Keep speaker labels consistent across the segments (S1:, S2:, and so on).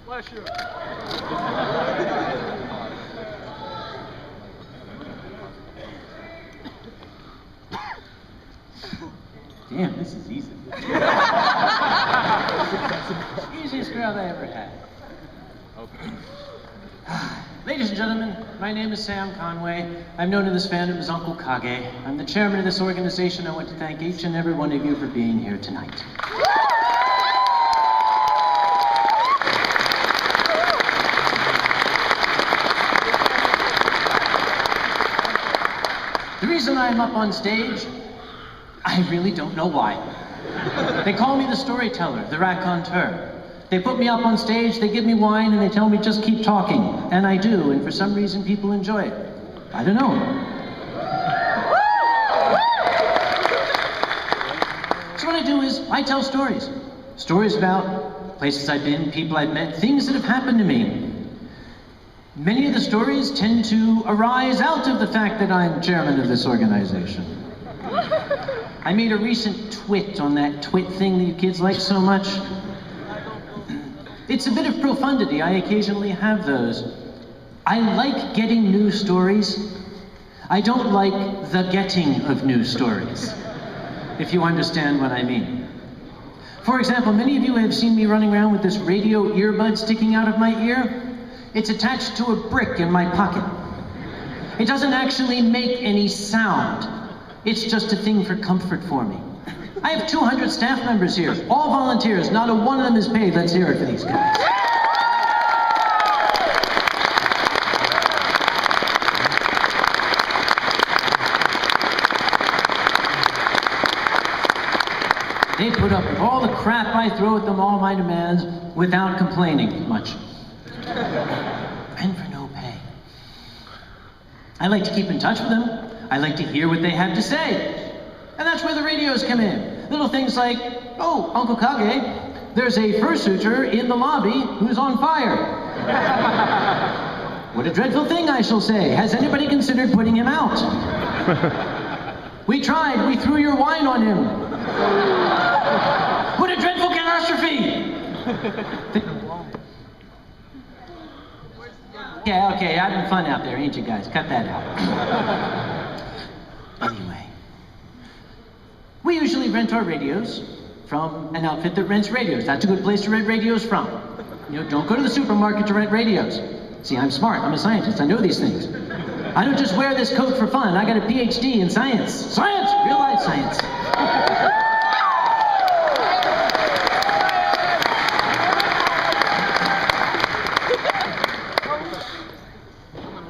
S1: Bless you.
S2: Damn, this is easy. Easiest crowd I ever had. Okay. Ladies and gentlemen, my name is Sam Conway. I'm known in this fandom as Uncle Kage. I'm the chairman of this organization. I want to thank each and every one of you for being here tonight. The reason I'm up on stage, I really don't know why. They call me the storyteller, the raconteur. They put me up on stage, they give me wine, and they tell me just keep talking. And I do, and for some reason people enjoy it. I don't know. So what I do is, I tell stories. Stories about places I've been, people I've met, things that have happened to me. Many of the stories tend to arise out of the fact that I'm chairman of this organization. I made a recent twit on that twit thing that you kids like so much. It's a bit of profundity. I occasionally have those. I like getting new stories. I don't like the getting of new stories, if you understand what I mean. For example, many of you have seen me running around with this radio earbud sticking out of my ear. It's attached to a brick in my pocket. It doesn't actually make any sound. It's just a thing for comfort for me. I have 200 staff members here, all volunteers. Not a one of them is paid. Let's hear it for these guys. They put up with all the crap I throw at them, all my demands, without complaining much. And for no pay. I like to keep in touch with them. I like to hear what they have to say. And that's where the radios come in. Little things like, oh, Uncle Kage, there's a fursuiter in the lobby who's on fire. What a dreadful thing, I shall say. Has anybody considered putting him out? We tried. We threw your wine on him. What a dreadful catastrophe! Yeah, okay, having fun out there, ain't you guys? Cut that out. Anyway, we usually rent our radios from an outfit that rents radios. That's a good place to rent radios from. You know, don't go to the supermarket to rent radios. See, I'm smart, I'm a scientist, I know these things. I don't just wear this coat for fun, I got a PhD in science. Science! Real life science.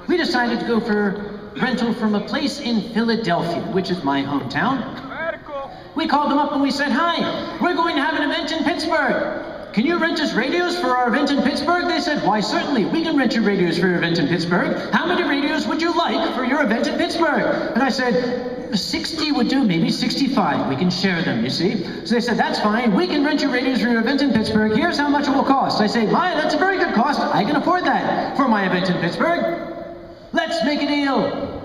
S2: We decided to go for rental from a place in Philadelphia, which is my hometown. We called them up and we said, hi, we're going to have an event in Pittsburgh. Can you rent us radios for our event in Pittsburgh? They said, why, certainly, we can rent you radios for your event in Pittsburgh. How many radios would you like for your event in Pittsburgh? And I said, 60 would do, maybe 65. We can share them, you see. So they said, that's fine. We can rent you radios for your event in Pittsburgh. Here's how much it will cost. I say, my, that's a very good cost. I can afford that for my event in Pittsburgh. Let's make a deal.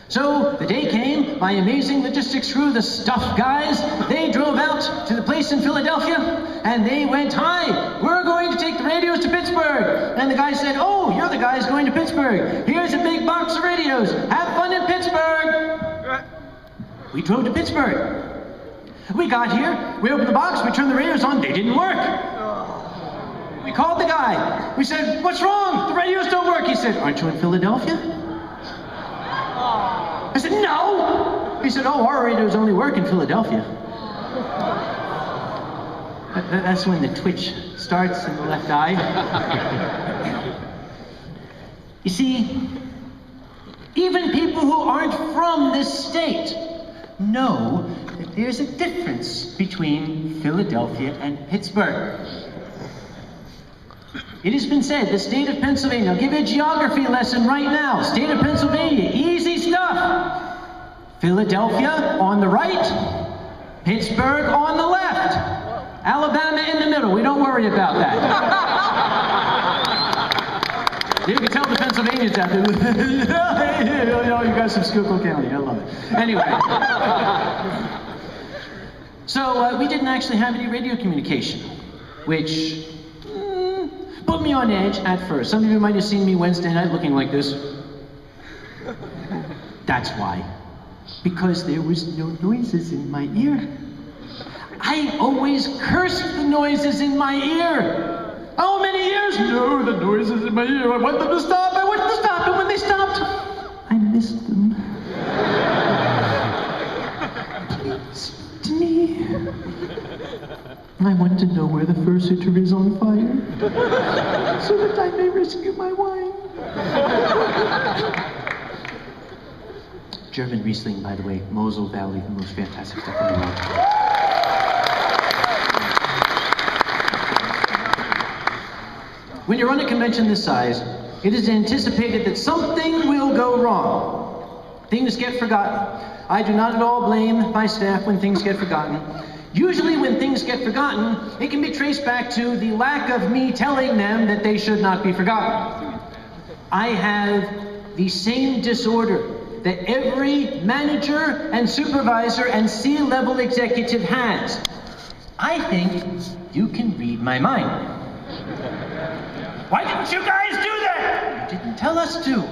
S2: So the day came, my amazing logistics crew, the Stuff guys, they drove out to the place in Philadelphia, and they went, hi, we're going to take the radios to Pittsburgh. And the guy said, oh, you're the guys going to Pittsburgh. Here's a big box of radios. Have fun in Pittsburgh. We drove to Pittsburgh. We got here, we opened the box, we turned the radios on, they didn't work. We called the guy. We said, what's wrong? The radios don't work. He said, aren't you in Philadelphia? I said, no! He said, oh, our radios only work in Philadelphia. That's when the twitch starts in the left eye. You see, even people who aren't from this state know that there's a difference between Philadelphia and Pittsburgh. It has been said, the state of Pennsylvania, I'll give you a geography lesson right now. State of Pennsylvania, easy stuff. Philadelphia on the right, Pittsburgh on the left, Alabama in the middle. We don't worry about that. You can tell the Pennsylvanians out there. You guys from Schuylkill County, I love it. Anyway. So we didn't actually have any radio communication, which put me on edge at first. Some of you might have seen me Wednesday night looking like this. That's why. Because there was no noises in my ear. I always cursed the noises in my ear. How many years? No, the noises in my ear. I want them to stop. I want them to stop. And when they stopped, I missed them. Please, to me. I want to know where the fursuiter is on fire, so that I may rescue my wine. German Riesling, by the way, Mosel Valley, the most fantastic stuff in the world. When you run a convention this size, it is anticipated that something will go wrong. Things get forgotten. I do not at all blame my staff when things get forgotten. Usually when things get forgotten, it can be traced back to the lack of me telling them that they should not be forgotten. I have the same disorder that every manager and supervisor and C-level executive has. I think you can read my mind. Why didn't you guys do that? You didn't tell us to.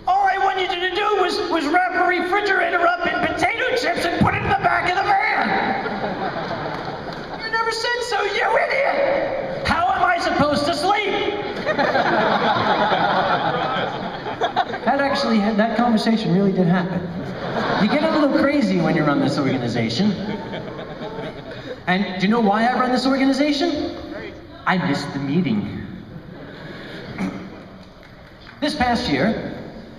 S2: All I wanted you to do was wrap a refrigerator up in potato chips and put it in the back of the van. You never said so, you idiot! How am I supposed to sleep? That conversation really did happen. You get a little crazy when you run this organization. And do you know why I run this organization? I missed the meeting. This past year,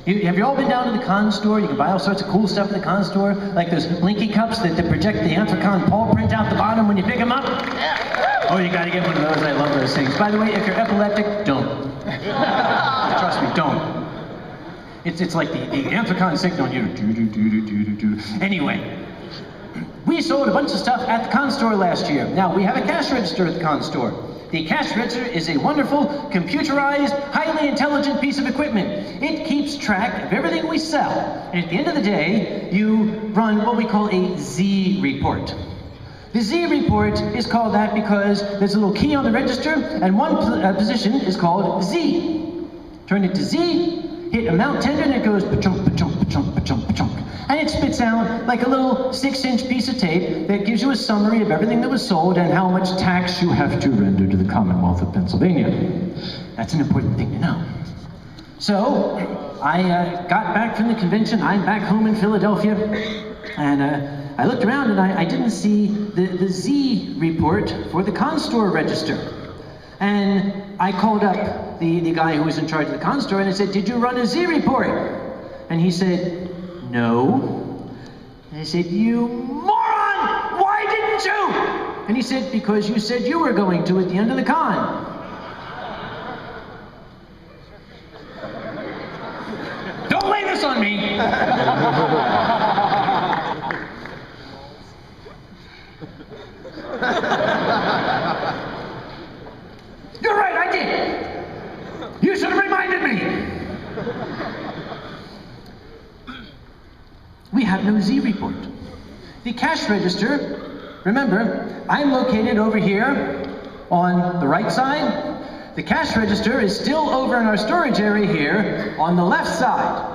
S2: have you all been down to the con store? You can buy all sorts of cool stuff at the con store, like those blinky cups that project the Anthrocon paw print out the bottom when you pick them up. Oh, you gotta get one of those. I love those things. By the way, if you're epileptic, don't. Trust me, don't. It's like the Anthrocon signal. You do. Anyway, we sold a bunch of stuff at the con store last year. Now, we have a cash register at the con store. The cash register is a wonderful, computerized, highly intelligent piece of equipment. It keeps track of everything we sell. And at the end of the day, you run what we call a Z report. The Z report is called that because there's a little key on the register, and one position is called Z. Turn it to Z, hit amount tender, and it goes pa-chunk, pa-chunk, pa-chunk, pa-chunk, pa-chunk. And it spits out like a little 6-inch piece of tape that gives you a summary of everything that was sold and how much tax you have to render to the Commonwealth of Pennsylvania. That's an important thing to know. So, I got back from the convention. I'm back home in Philadelphia, and I looked around and I didn't see the Z report for the con store register. And I called up the guy who was in charge of the con store and I said, "Did you run a Z report?" And he said, "No." And I said, "You moron! Why didn't you?" And he said, "Because you said you were going to at the end of the con." Don't lay this on me! You're right, I did! You should have reminded me! We have no Z report. The cash register, remember, I'm located over here on the right side. The cash register is still over in our storage area here on the left side.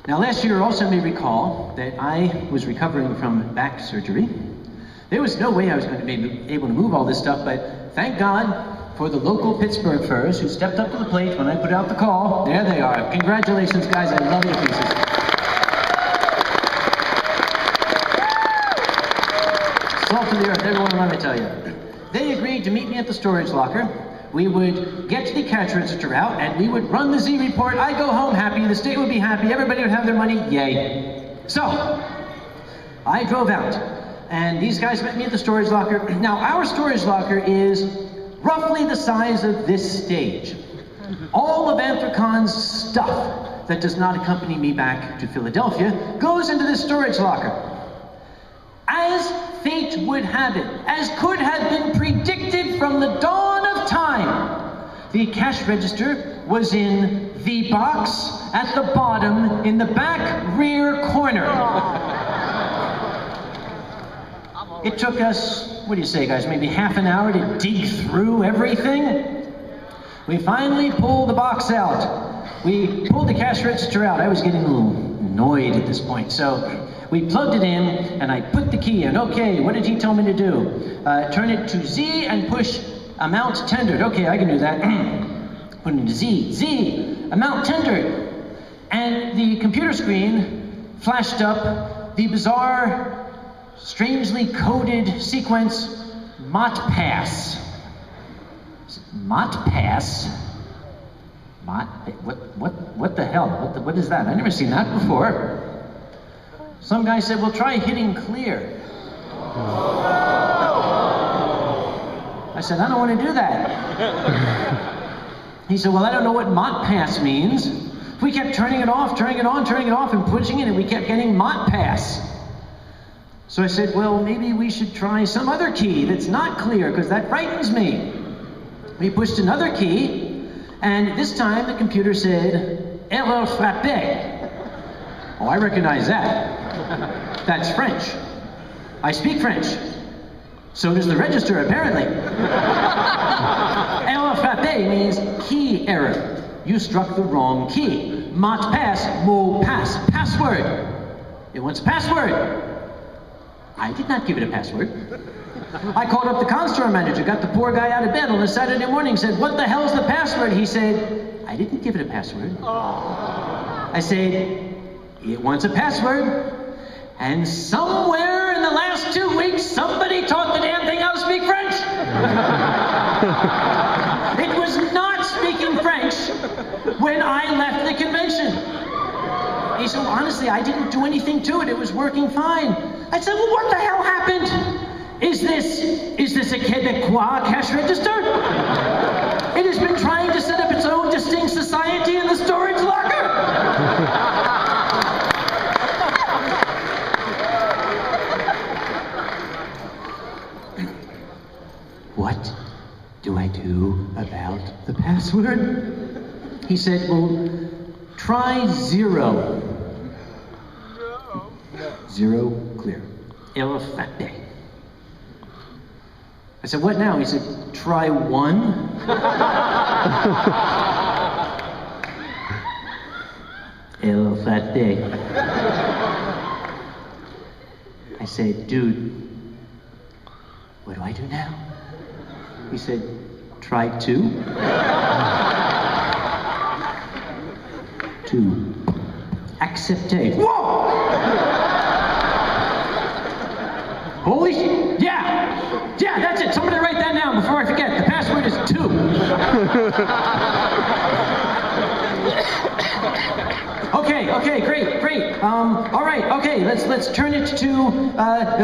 S2: Now last year also may recall that I was recovering from back surgery. There was no way I was going to be able to move all this stuff, but thank God for the local Pittsburgh furs who stepped up to the plate when I put out the call. There they are. Congratulations, guys. I love your pieces. Salt to the earth, everyone, let me tell you. They agreed to meet me at the storage locker. We would get the cash register out, and we would run the Z report. I'd go home happy, the state would be happy, everybody would have their money, yay. So, I drove out, and these guys met me at the storage locker. Now, our storage locker is roughly the size of this stage. All of Anthrocon's stuff that does not accompany me back to Philadelphia goes into this storage locker. As fate would have it, as could have been predicted from the dawn of time, the cash register was in the box at the bottom in the back rear corner. It took us, what do you say guys, maybe half an hour to dig through everything? We finally pulled the box out. We pulled the cash register out. I was getting a little annoyed at this point, so we plugged it in and I put the key in. Okay, what did he tell me to do? Turn it to Z and push amount tendered. Okay, I can do that. Put it into Z. Z, amount tendered. And the computer screen flashed up the bizarre, strangely coded sequence, Mot Pass. Mot Pass? What the hell? What is that? I've never seen that before. Some guy said, well, try hitting clear. I said, I don't want to do that. He said, well, I don't know what Mot Pass means. We kept turning it off, turning it on, turning it off, and pushing it, and we kept getting Mot Pass. So I said, well, maybe we should try some other key that's not clear, because that frightens me. We pushed another key, and this time the computer said, erreur frappée. Oh, I recognize that. That's French. I speak French. So does the register, apparently. Erreur frappée means key error. You struck the wrong key. Mot pass, mot pass, password. It wants a password. I did not give it a password. I called up the con-store manager, got the poor guy out of bed on a Saturday morning, said, what the hell's the password? He said, I didn't give it a password. I said, it wants a password. And somewhere in the last 2 weeks, somebody taught the damn thing how to speak French. It was not speaking French when I left the convention. He said, well, honestly, I didn't do anything to it. It was working fine. I said, well, what the hell happened? Is this a Quebecois cash register? It has been trying to set up its own distinct society in the storage locker. What do I do about the password? He said, well, try 0. 0 clear. Erreur frappée. I said, what now? He said, try 1. Erreur frappée. I said, dude, what do I do now? He said, try 2. 2. Accepté. Whoa! Holy shit! Yeah, that's it. Somebody write that down before I forget. The password is 2. Okay, great. All right, okay, let's turn it to,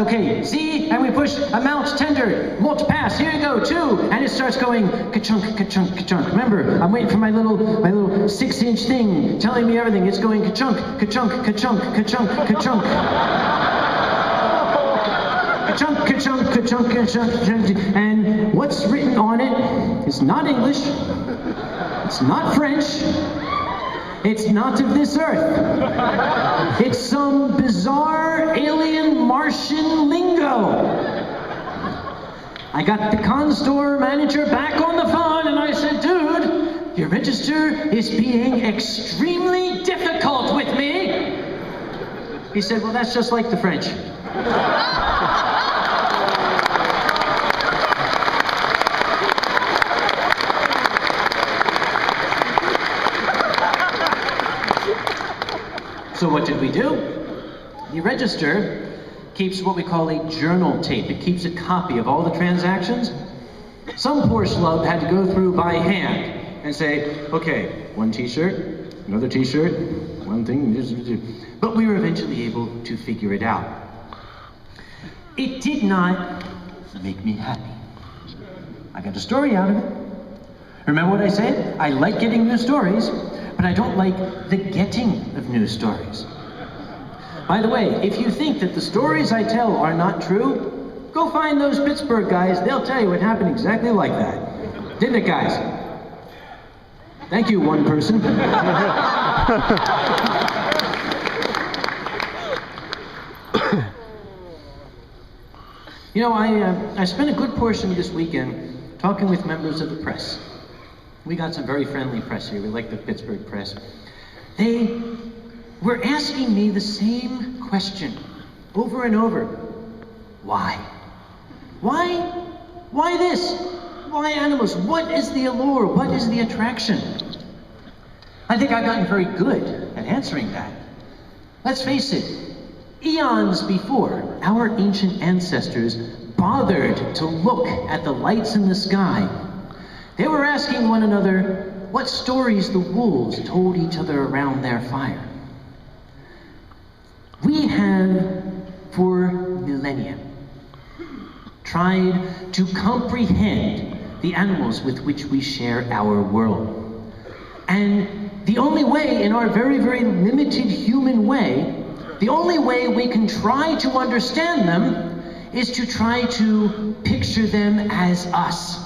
S2: okay, Z, and we push amount tendered, mot pass, here you go, 2, and it starts going ka-chunk, ka-chunk, ka-chunk. Remember, I'm waiting for my little 6-inch thing telling me everything. It's going ka-chunk, ka-chunk, ka-chunk, ka-chunk, ka-chunk. Ka-chunk, ka-chunk, ka-chunk, ka-chunk, ka-chunk. And what's written on it is not English, it's not French, it's not of this earth. It's some bizarre alien Martian lingo. I got the con-store manager back on the phone and I said, dude, your register is being extremely difficult with me. He said, well, that's just like the French. So what did we do? The register keeps what we call a journal tape. It keeps a copy of all the transactions. Some poor schlub had to go through by hand and say, okay, 1 t-shirt, another t-shirt, 1 thing, but we were eventually able to figure it out. It did not make me happy. I got a story out of it. Remember what I said? I like getting new stories, but I don't like the getting of new stories. By the way, if you think that the stories I tell are not true, go find those Pittsburgh guys. They'll tell you it happened exactly like that. Didn't it, guys? Thank you, one person. You know, I spent a good portion of this weekend talking with members of the press. We got some very friendly press here. We like the Pittsburgh press. They were asking me the same question over and over. Why? Why this? Why animals? What is the allure? What is the attraction? I think I've gotten very good at answering that. Let's face it, eons before, our ancient ancestors bothered to look at the lights in the sky. They were asking one another what stories the wolves told each other around their fire. We have, for millennia, tried to comprehend the animals with which we share our world. And the only way, in our very, very limited human way, the only way we can try to understand them is to try to picture them as us.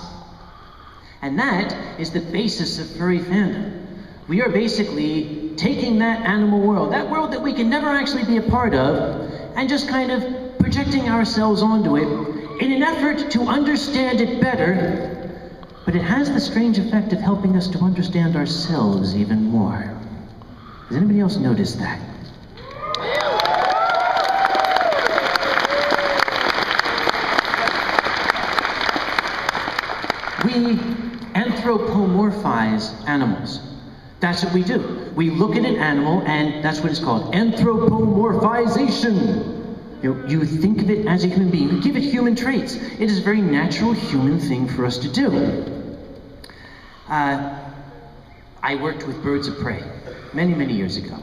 S2: And that is the basis of furry fandom. We are basically taking that animal world, that world that we can never actually be a part of, and just kind of projecting ourselves onto it in an effort to understand it better, but it has the strange effect of helping us to understand ourselves even more. Has anybody else noticed that? We anthropomorphize animals. That's what we do. We look at an animal, and that's what it's called, anthropomorphization. You think of it as a human being. You give it human traits. It is a very natural human thing for us to do. I worked with birds of prey many, many years ago.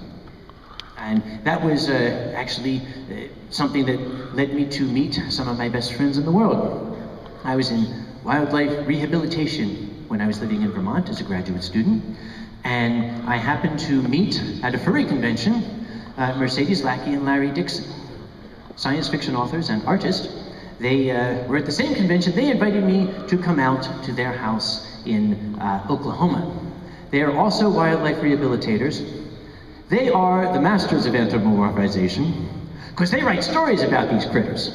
S2: And that was actually something that led me to meet some of my best friends in the world. I was in wildlife rehabilitation when I was living in Vermont as a graduate student. And I happened to meet at a furry convention Mercedes Lackey and Larry Dixon, science fiction authors and artists. They were at the same convention. They invited me to come out to their house in Oklahoma. They are also wildlife rehabilitators. They are the masters of anthropomorphization because they write stories about these critters.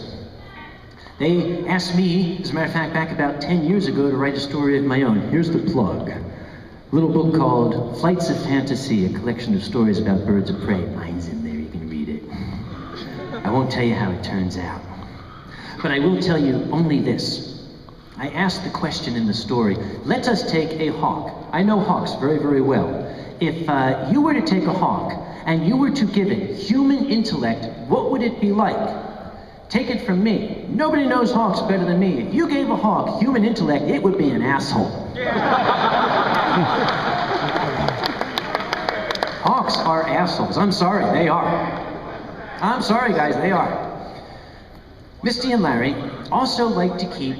S2: They asked me, as a matter of fact, back about 10 years ago to write a story of my own. Here's the plug. A little book called Flights of Fantasy, a collection of stories about birds of prey. Mine's in there, you can read it. I won't tell you how it turns out. But I will tell you only this. I asked the question in the story, let us take a hawk. I know hawks very, very well. If you were to take a hawk and you were to give it human intellect, what would it be like? Take it from me. Nobody knows hawks better than me. If you gave a hawk human intellect, it would be an asshole. Hawks are assholes. I'm sorry, they are. I'm sorry, guys, they are. Misty and Larry also like to keep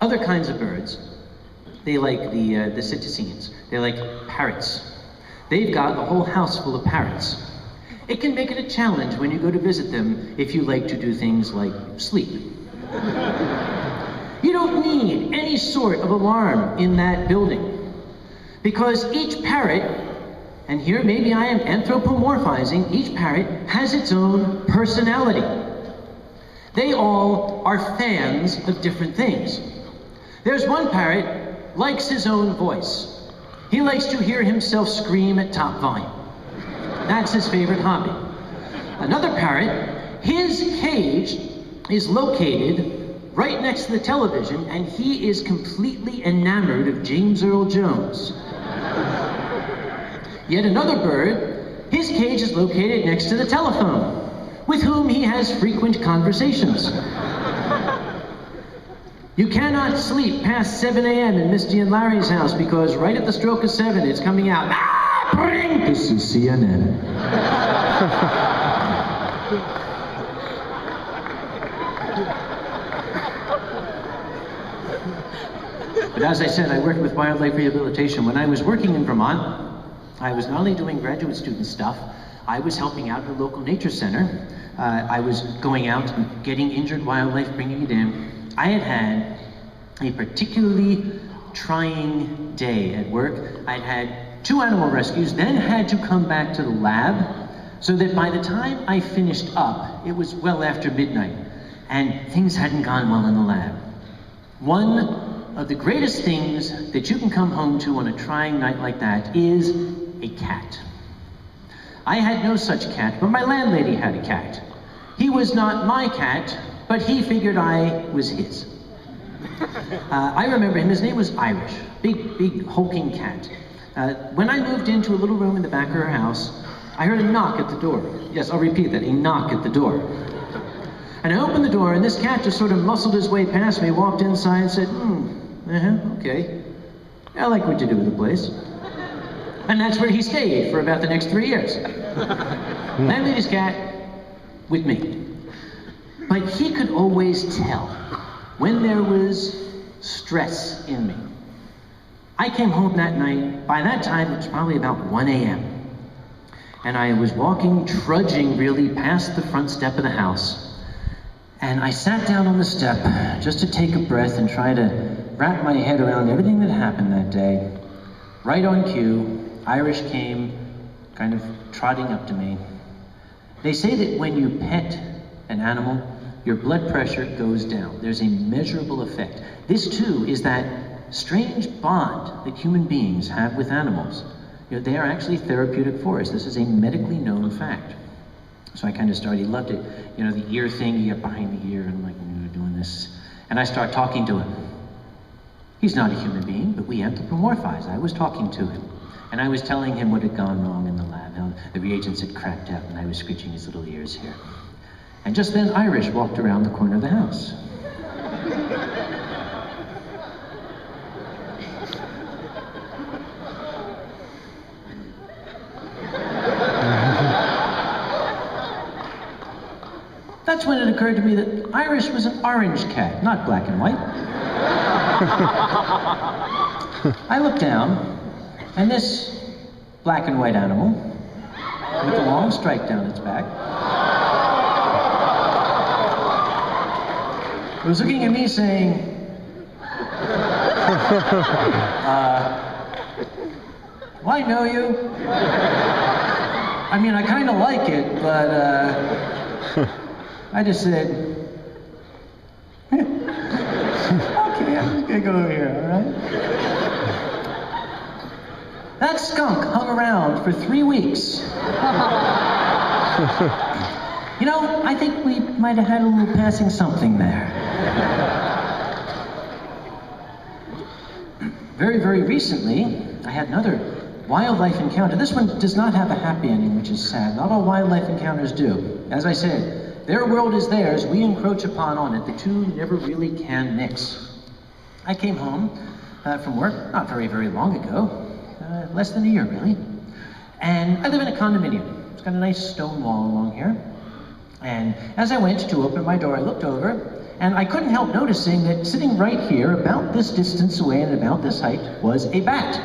S2: other kinds of birds. They like the cetaceans. They like parrots. They've got a whole house full of parrots. It can make it a challenge when you go to visit them if you like to do things like sleep. You don't need any sort of alarm in that building because each parrot, and here maybe I am anthropomorphizing, each parrot has its own personality. They all are fans of different things. There's one parrot likes his own voice. He likes to hear himself scream at top volume. That's his favorite hobby. Another parrot, his cage is located right next to the television, and he is completely enamored of James Earl Jones. Yet another bird, his cage is located next to the telephone, with whom he has frequent conversations. You cannot sleep past 7 a.m. in Misty and Larry's house because right at the stroke of 7, it's coming out. This is CNN. But as I said, I worked with wildlife rehabilitation. When I was working in Vermont, I was not only doing graduate student stuff, I was helping out at a local nature center. I was going out and getting injured wildlife, bringing it in. I had had a particularly trying day at work. I'd had 2 animal rescues, then had to come back to the lab, so that by the time I finished up, it was well after midnight, and things hadn't gone well in the lab. One of the greatest things that you can come home to on a trying night like that is a cat. I had no such cat, but my landlady had a cat. He was not my cat, but he figured I was his. I remember him, his name was Irish, big hulking cat. When I moved into a little room in the back of her house, I heard a knock at the door. Yes, I'll repeat that, a knock at the door. And I opened the door, and this cat just sort of muscled his way past me, walked inside and said, okay. I like what you do with the place. And that's where he stayed for about the next 3 years. Landlady's cat with me. But he could always tell when there was stress in me. I came home that night. By that time, it was probably about 1 a.m. And I was walking, trudging really past the front step of the house. And I sat down on the step just to take a breath and try to wrap my head around everything that happened that day. Right on cue, Irish came kind of trotting up to me. They say that when you pet an animal, your blood pressure goes down. There's a measurable effect. This too is that strange bond that human beings have with animals. You know, they are actually therapeutic for us. This is a medically known fact. So I kind of started, he loved it. You know, the ear thing, you get behind the ear, and I'm like, doing this. And I start talking to him. He's not a human being, but we anthropomorphize. I was talking to him. And I was telling him what had gone wrong in the lab, how the reagents had cracked out, and I was scratching his little ears here. And just then, Irish walked around the corner of the house. That's when it occurred to me that Irish was an orange cat, not black and white. I looked down, and this black and white animal, with a long stripe down its back, was looking at me saying, well, I know you. I mean, I kind of like it, but I just said, okay, I'm just gonna go over here, all right? That skunk hung around for 3 weeks. You know, I think we might have had a little passing something there. Very, very recently, I had another wildlife encounter. This one does not have a happy ending, which is sad. Not all wildlife encounters do. As I said, their world is theirs, we encroach upon it. The two never really can mix. I came home from work not very, very long ago, less than a year really, and I live in a condominium. It's got a nice stone wall along here, and as I went to open my door, I looked over, and I couldn't help noticing that sitting right here, about this distance away and about this height, was a bat.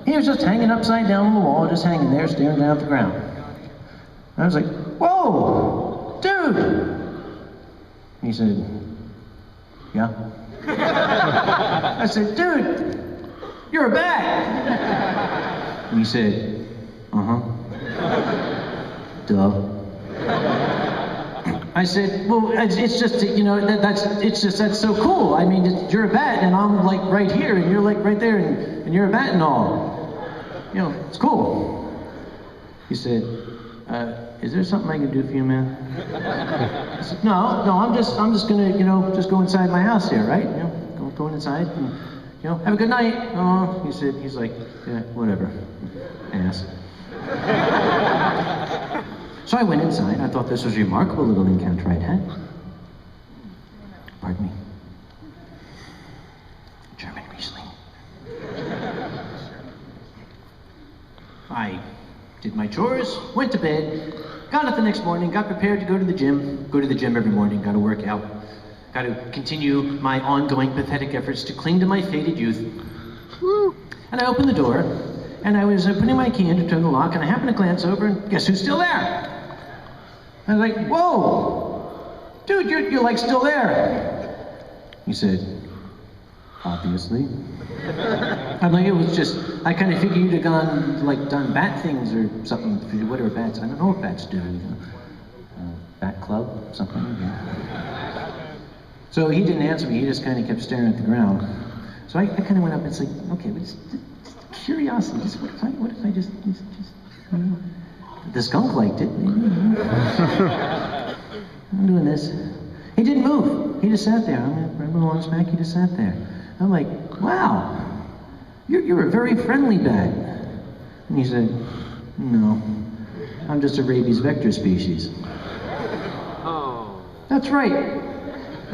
S2: He was just hanging upside down on the wall, just hanging there, staring down at the ground. And I was like, whoa! Dude! And he said, yeah? I said, dude, you're a bat! And he said, duh. I said, well, it's just, you know, that's so cool. I mean, you're a bat, and I'm like right here, and you're like right there, and you're a bat and all. You know, it's cool. He said, is there something I can do for you, man? I said, no, I'm just gonna, you know, just go inside my house here, right? You know, going inside and, you know, have a good night. Oh, he's like, yeah, whatever, ass. So I went inside. I thought this was a remarkable little encounter I'd had. Pardon me. German Riesling. I did my chores, went to bed, got up the next morning, got prepared to go to the gym. Go to the gym every morning, got to work out. Got to continue my ongoing pathetic efforts to cling to my faded youth. Woo. And I opened the door, and I was putting my key in to turn the lock, and I happened to glance over, and guess who's still there? I was like, whoa! Dude, you're like still there. He said, obviously. I'm like, it was just, I kind of figured you'd have gone, like, done bat things or something. What are bats? I don't know what bats do. Bat club, something. Yeah. So he didn't answer me. He just kind of kept staring at the ground. So I kind of went up and said, okay, but just curiosity. Just what if I just the skunk liked it. Maybe. I'm doing this. He didn't move. He just sat there. I'm going to remember on his back. He just sat there. I'm like, wow, you're a very friendly bat. And he said, no, I'm just a rabies vector species. Oh. That's right.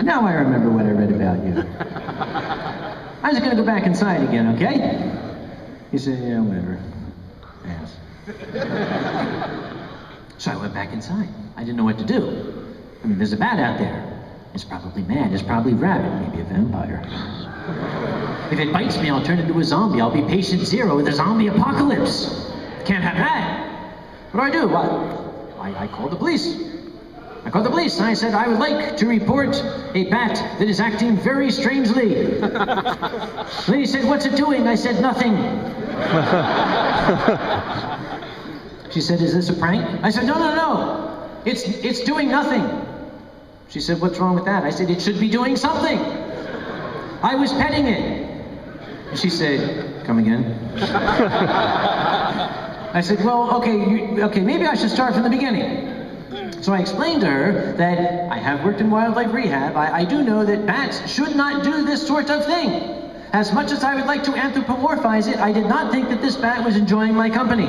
S2: Now I remember what I read about you. I'm just going to go back inside again, okay? He said, yeah, whatever. Ass. So I went back inside. I didn't know what to do. I mean, there's a bat out there. It's probably mad. It's probably rabid. Maybe a vampire. If it bites me, I'll turn into a zombie. I'll be patient zero in the zombie apocalypse. Can't have that. What do? Well, I called the police. I called the police and I said, I would like to report a bat that is acting very strangely. Then he said, what's it doing? I said, nothing. She said, is this a prank? I said, no. It's doing nothing. She said, what's wrong with that? I said, it should be doing something. I was petting it. And she said, come again? I said, well, okay, maybe I should start from the beginning. So I explained to her that I have worked in wildlife rehab. I do know that bats should not do this sort of thing. As much as I would like to anthropomorphize it, I did not think that this bat was enjoying my company.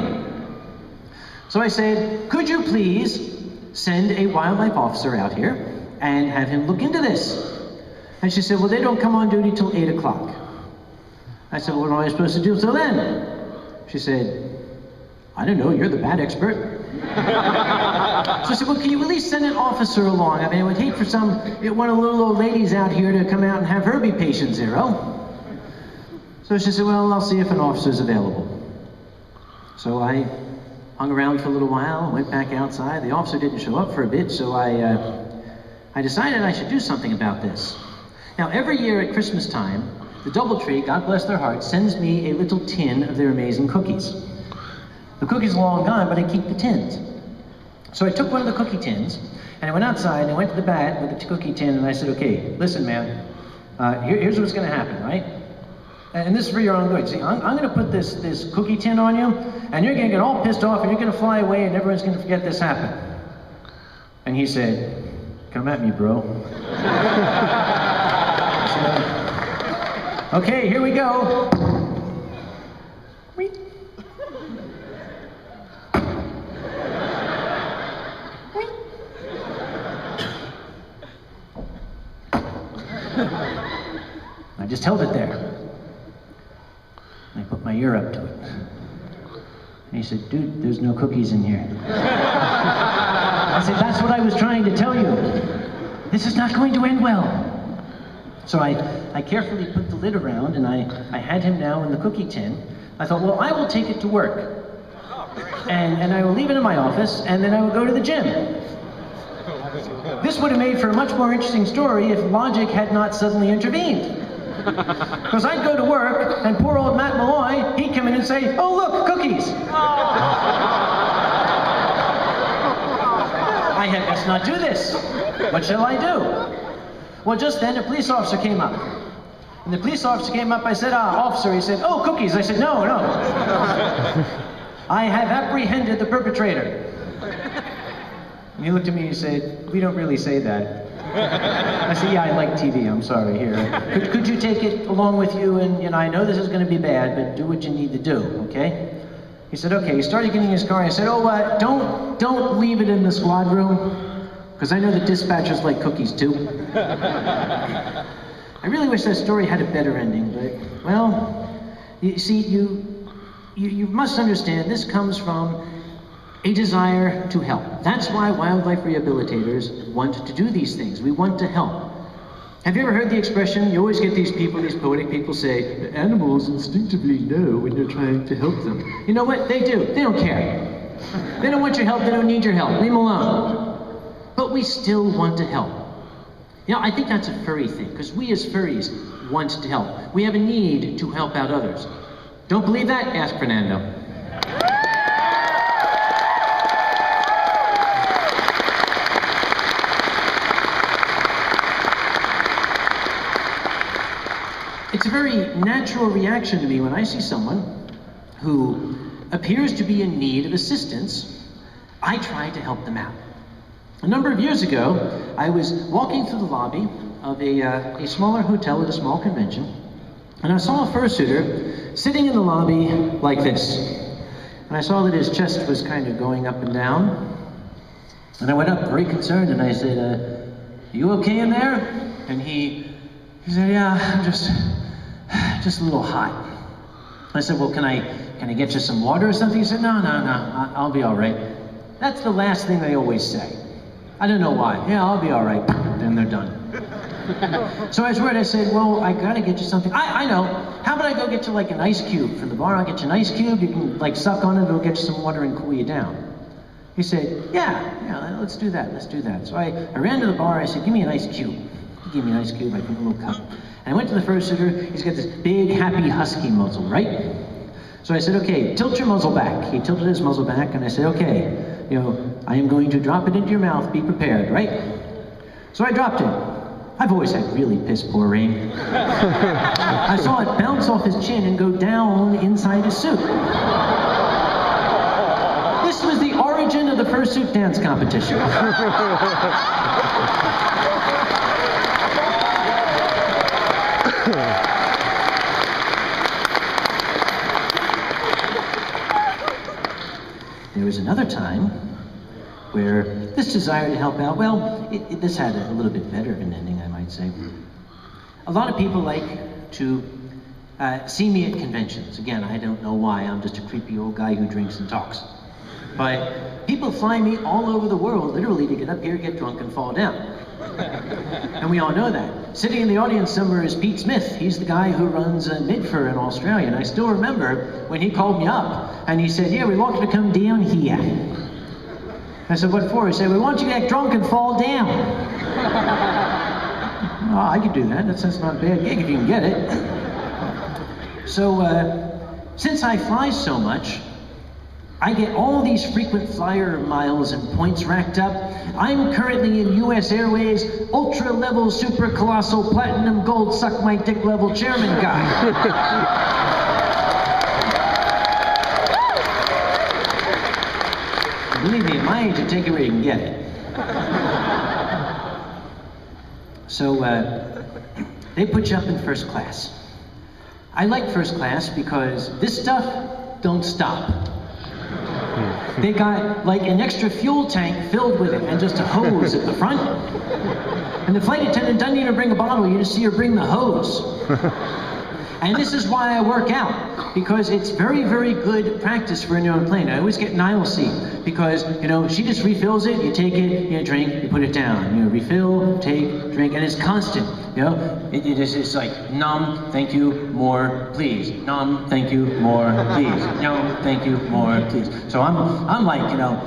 S2: So I said, could you please send a wildlife officer out here and have him look into this? And she said, well, they don't come on duty till 8 o'clock. I said, well, what am I supposed to do till then? She said, I don't know, you're the bat expert. So I said, well, can you at least send an officer along? I mean, I would hate for one of the little old ladies out here to come out and have her be patient zero. So she said, well, I'll see if an officer's available. So I hung around for a little while, went back outside. The officer didn't show up for a bit, so I decided I should do something about this. Now, every year at Christmas time, the Doubletree, God bless their hearts, sends me a little tin of their amazing cookies. The cookies are long gone, but I keep the tins. So I took one of the cookie tins, and I went outside, and I went to the bat with the cookie tin, and I said, okay, listen, man, here's what's going to happen, right? And this is for your own good. See, I'm going to put this cookie tin on you, and you're going to get all pissed off, and you're going to fly away, and everyone's going to forget this happened. And he said, come at me, bro. So, okay, here we go. I just held it there. I put my ear up to it. And he said, dude, there's no cookies in here. I said, that's what I was trying to tell you. This is not going to end well. So I carefully put the lid around, and I had him now in the cookie tin. I thought, well, I will take it to work. And I will leave it in my office, and then I will go to the gym. This would have made for a much more interesting story if logic had not suddenly intervened. Because I'd go to work, and poor old Matt Malloy, he'd come in and say, oh, look, cookies. I had best not do this. What shall I do? Well, just then a police officer came up. And the police officer came up, I said, officer, he said, oh, cookies. I said, no. I have apprehended the perpetrator. And he looked at me and he said, we don't really say that. I said, yeah, I like TV, I'm sorry, here. Could you take it along with you, and I know this is going to be bad, but do what you need to do, okay? He said, okay. He started getting his car, and I said, oh, don't leave it in the squad room, because I know the dispatchers like cookies, too. I really wish that story had a better ending, but, well, you see, you must understand, this comes from a desire to help. That's why wildlife rehabilitators want to do these things. We want to help. Have you ever heard the expression, you always get these people, these poetic people say, "The animals instinctively know when you're trying to help them." You know what? They do. They don't care. They don't want your help. They don't need your help. Leave them alone. But we still want to help. You know, I think that's a furry thing, because we as furries want to help. We have a need to help out others. Don't believe that? Ask Fernando. It's a very natural reaction to me when I see someone who appears to be in need of assistance. I try to help them out. A number of years ago, I was walking through the lobby of a smaller hotel at a small convention, and I saw a fursuiter sitting in the lobby like this. And I saw that his chest was kind of going up and down. And I went up very concerned and I said, "Are you okay in there?" And he said, "Yeah, I'm just a little hot." I said, "Well, can I get you some water or something?" He said, No, I'll be all right." That's the last thing they always say. I don't know why. "Yeah, I'll be all right." Then they're done. So I was worried. I said, "Well, I gotta get you something. I know. How about I go get you like an ice cube from the bar? I'll get you an ice cube. You can like suck on it. It'll get you some water and cool you down." He said, yeah, let's do that. So I ran to the bar. I said, "Give me an ice cube." He gave me an ice cube. I put in a little cup. And I went to the fursuiter. He's got this big, happy husky muzzle, right? So I said, "Okay, tilt your muzzle back." He tilted his muzzle back, and I said, "Okay, I am going to drop it into your mouth. Be prepared, right?" So I dropped it. I've always had really piss poor aim. I saw it bounce off his chin and go down inside his suit. This was the origin of the fursuit dance competition. There was another time where this desire to help out, well, this had a little bit better of an ending, I might say. A lot of people like to see me at conventions. Again, I don't know why, I'm just a creepy old guy who drinks and talks. But people fly me all over the world, literally, to get up here, get drunk, and fall down. And we all know that. Sitting in the audience somewhere is Pete Smith. He's the guy who runs Midfur in Australia. And I still remember when he called me up, and he said, "Yeah, we want you to come down here." I said, "What for?" He said, "We want you to get drunk and fall down." Oh, I could do that. That's not a bad gig if you can get it. So, since I fly so much, I get all these frequent flyer miles and points racked up. I'm currently in US Airways ultra level super colossal platinum gold suck my dick level chairman guy. Believe me, at my age, I take it where you can get it. So they put you up in first class. I like first class because this stuff don't stop. They got like an extra fuel tank filled with it and just a hose at the front. And the flight attendant doesn't even bring a bottle, you just see her bring the hose. And this is why I work out, because it's very, very good practice for in your own plane. I always get Nile seat, because, she just refills it, you take it, you drink, you put it down. Refill, take, drink, and it's constant, It's like, numb, thank you, more, please. Numb, thank you, more, please. Numb, thank you, more, please. So I'm like, now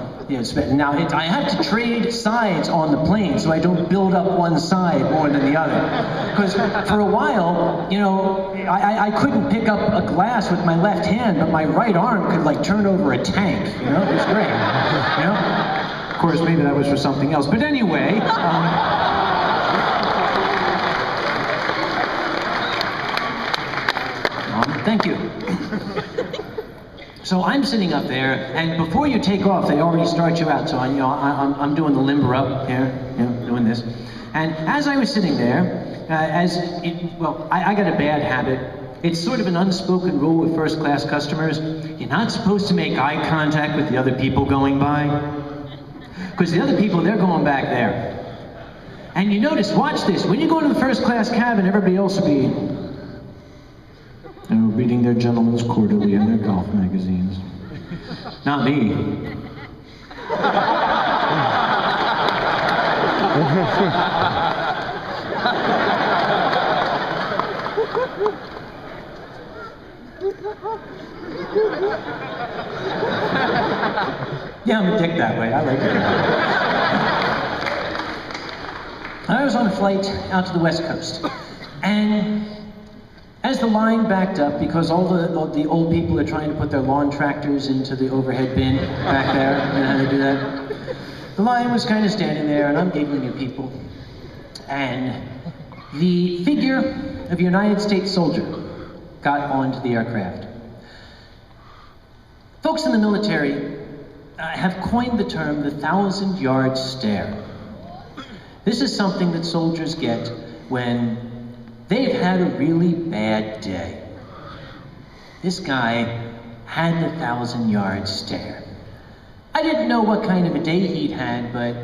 S2: I have to trade sides on the plane so I don't build up one side more than the other. Because for a while, I couldn't pick up a glass with my left hand, but my right arm could like turn over a tank. It was great. Of course, maybe that was for something else. But anyway. Thank you. So I'm sitting up there, and before you take off, they already start you out. So I'm doing the limber up here, doing this. And as I was sitting there, I got a bad habit. It's sort of an unspoken rule with first class customers. You're not supposed to make eye contact with the other people going by. Because the other people, they're going back there. And you notice, watch this, when you go into the first class cabin, everybody else will be reading their Gentleman's Quarterly and their golf magazines. Not me. Yeah, I'm a dick that way. I like it. I was on a flight out to the West Coast, and as the line backed up, because all the old people are trying to put their lawn tractors into the overhead bin back there, you know how they do that? The line was kind of standing there, and I'm giggling at people, and the figure of a United States soldier got onto the aircraft. Folks in the military have coined the term the 1,000-yard stare. This is something that soldiers get when they've had a really bad day. This guy had the 1,000-yard stare. I didn't know what kind of a day he'd had, but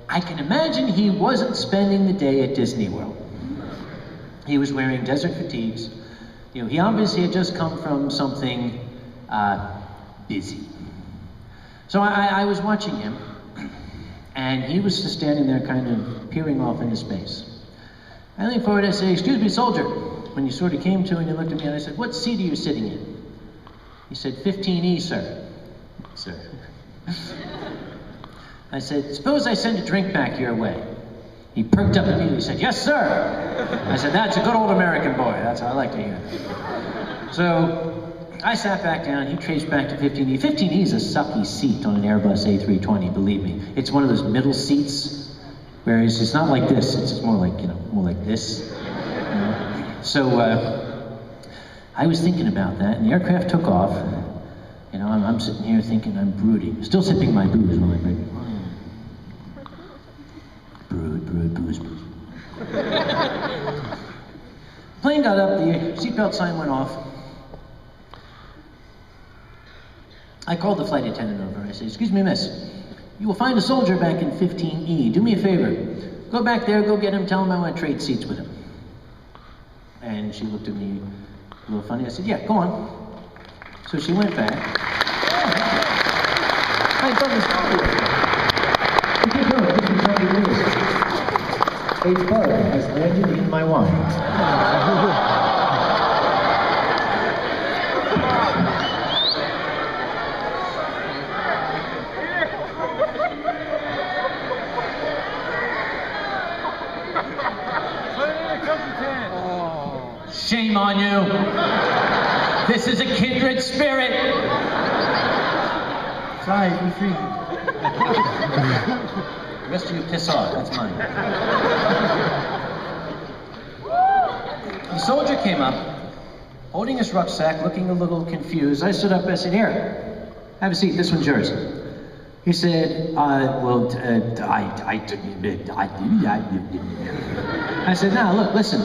S2: I can imagine he wasn't spending the day at Disney World. He was wearing desert fatigues. You know, he obviously had just come from something busy. So I was watching him, and he was just standing there kind of peering off into space. I leaned forward and I said, "Excuse me, soldier." When you sort of came to and he looked at me and I said, "What seat are you sitting in?" He said, "15E, sir." Sir. I said, "Suppose I send a drink back your way." He perked up immediately and said, "Yes, sir." I said, "That's a good old American boy. That's how I like to hear." So I sat back down, he traced back to 15E. 15E is a sucky seat on an Airbus A320, believe me. It's one of those middle seats, whereas it's not like this, it's just more like, more like this. You know? So I was thinking about that, and the aircraft took off. You know, I'm sitting here thinking I'm brooding, still sipping my booze while I'm brooding. Brood, booze. Plane got up, the seatbelt sign went off. I called the flight attendant over. I said, "Excuse me, miss. You will find a soldier back in 15E. Do me a favor. Go back there, go get him, tell him I want to trade seats with him." And she looked at me a little funny. I said, "Yeah, go on." So she went back. I thought this a bug has landed in my wine. Shame on you. This is a kindred spirit. Fly, be free. The rest of you piss off, that's mine. The soldier came up, holding his rucksack, looking a little confused. I stood up and I said, "Here, have a seat, this one's yours." He said, I said, "Now, look, listen.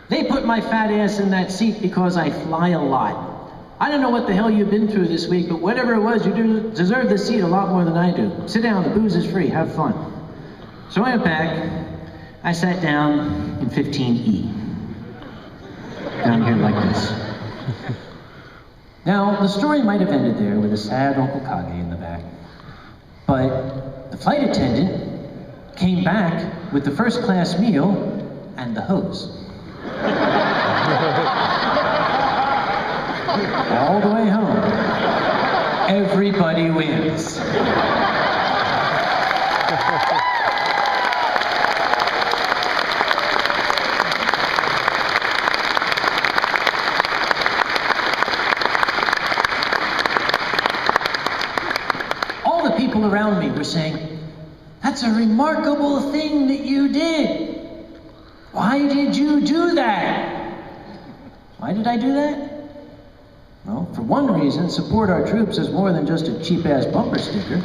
S2: They put my fat ass in that seat because I fly a lot. I don't know what the hell you've been through this week, but whatever it was, you deserve this seat a lot more than I do. Sit down, the booze is free, have fun." So I went back, I sat down in 15E. Down here like this. Now, the story might have ended there with a sad Uncle Kage in the back, but the flight attendant came back with the first class meal and the hose. All the way home. Everybody wins. All the people around me were saying, "That's a remarkable thing that you did. Why did you do that?" Why did I do that? Well, for one reason, support our troops is more than just a cheap-ass bumper sticker.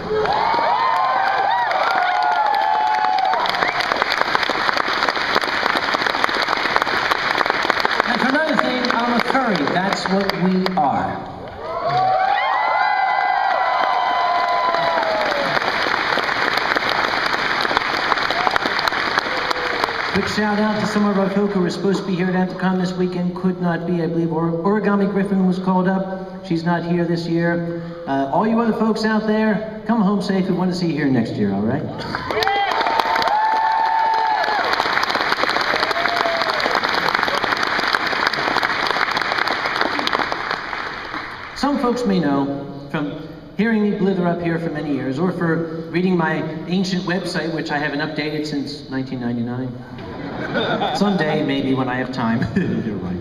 S2: And for another thing, I'm a curry. That's what we are. Quick shout out to some of our folk who were supposed to be here at Anthrocon this weekend, could not be. I believe Origami Griffin was called up. She's not here this year. All you other folks out there, come home safe. We want to see you here next year, all right? Some folks may know from hearing me blither up here for many years, or for reading my ancient website, which I haven't updated since 1999. Someday, maybe, when I have time. You're right.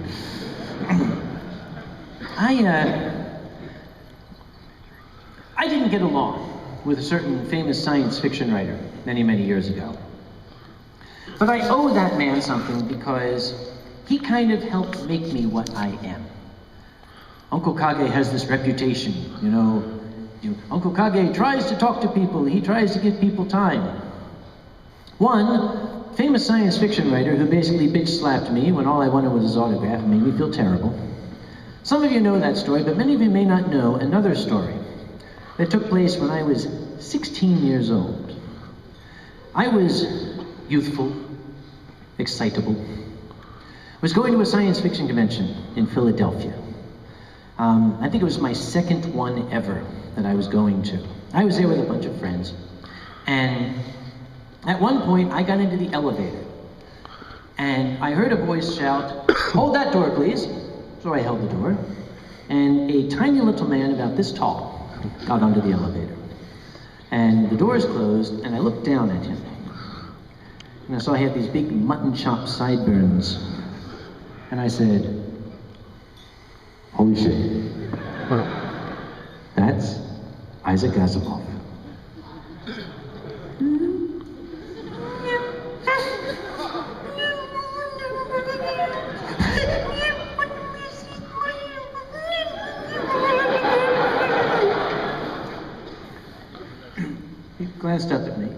S2: I didn't get along with a certain famous science fiction writer many, many years ago. But I owe that man something because he kind of helped make me what I am. Uncle Kage has this reputation, you know, Uncle Kage tries to talk to people, he tries to give people time. One famous science fiction writer who basically bitch slapped me when all I wanted was his autograph and made me feel terrible. Some of you know that story, but many of you may not know another story that took place when I was 16 years old. I was youthful, excitable, was going to a science fiction convention in Philadelphia. I think it was my second one ever that I was going to. I was there with a bunch of friends, and at one point I got into the elevator, and I heard a voice shout, "Hold that door, please." So I held the door, and a tiny little man about this tall got onto the elevator. And the doors closed, and I looked down at him, and I saw he had these big mutton chop sideburns, and I said, "Holy shit, that's Isaac Asimov." He glanced up at me,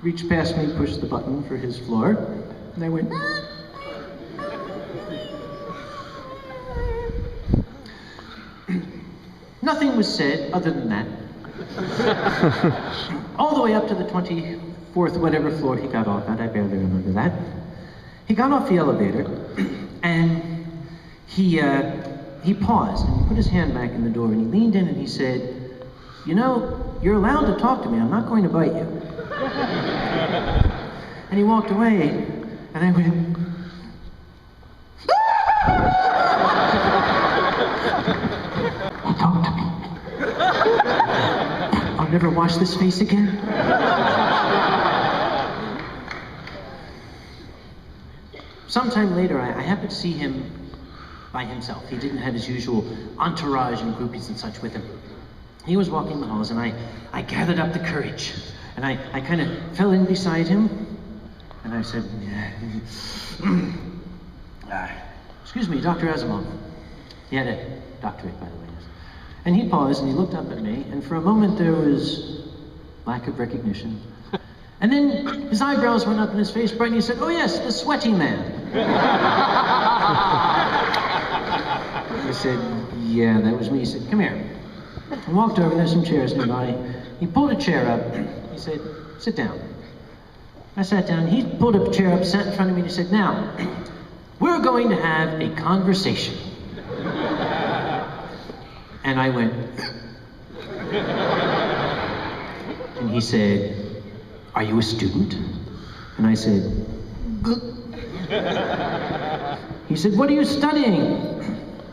S2: reached past me, pushed the button for his floor, and I went, nothing was said other than that. All the way up to the 24th whatever floor he got off at, I barely remember that. He got off the elevator, and he paused, and he put his hand back in the door, and he leaned in and he said, "You know, you're allowed to talk to me, I'm not going to bite you." And he walked away, and I went, "He talked to me. I'll never wash this face again." Sometime later, I happened to see him by himself. He didn't have his usual entourage and groupies and such with him. He was walking the halls, and I gathered up the courage, and I kind of fell in beside him, and I said, "Excuse me, Dr. Asimov." He had a doctorate, by the way. And he paused, and he looked up at me, and for a moment there was lack of recognition. And then his eyebrows went up and his face brightened, and he said, "Oh yes, the sweaty man." I said, "Yeah, that was me." He said, "Come here." I walked over, there's some chairs nearby. He pulled a chair up. He said, "Sit down." I sat down. He pulled a chair up, sat in front of me, and he said, "Now, we're going to have a conversation." And I went, and he said, "Are you a student?" And I said, he said, "What are you studying?"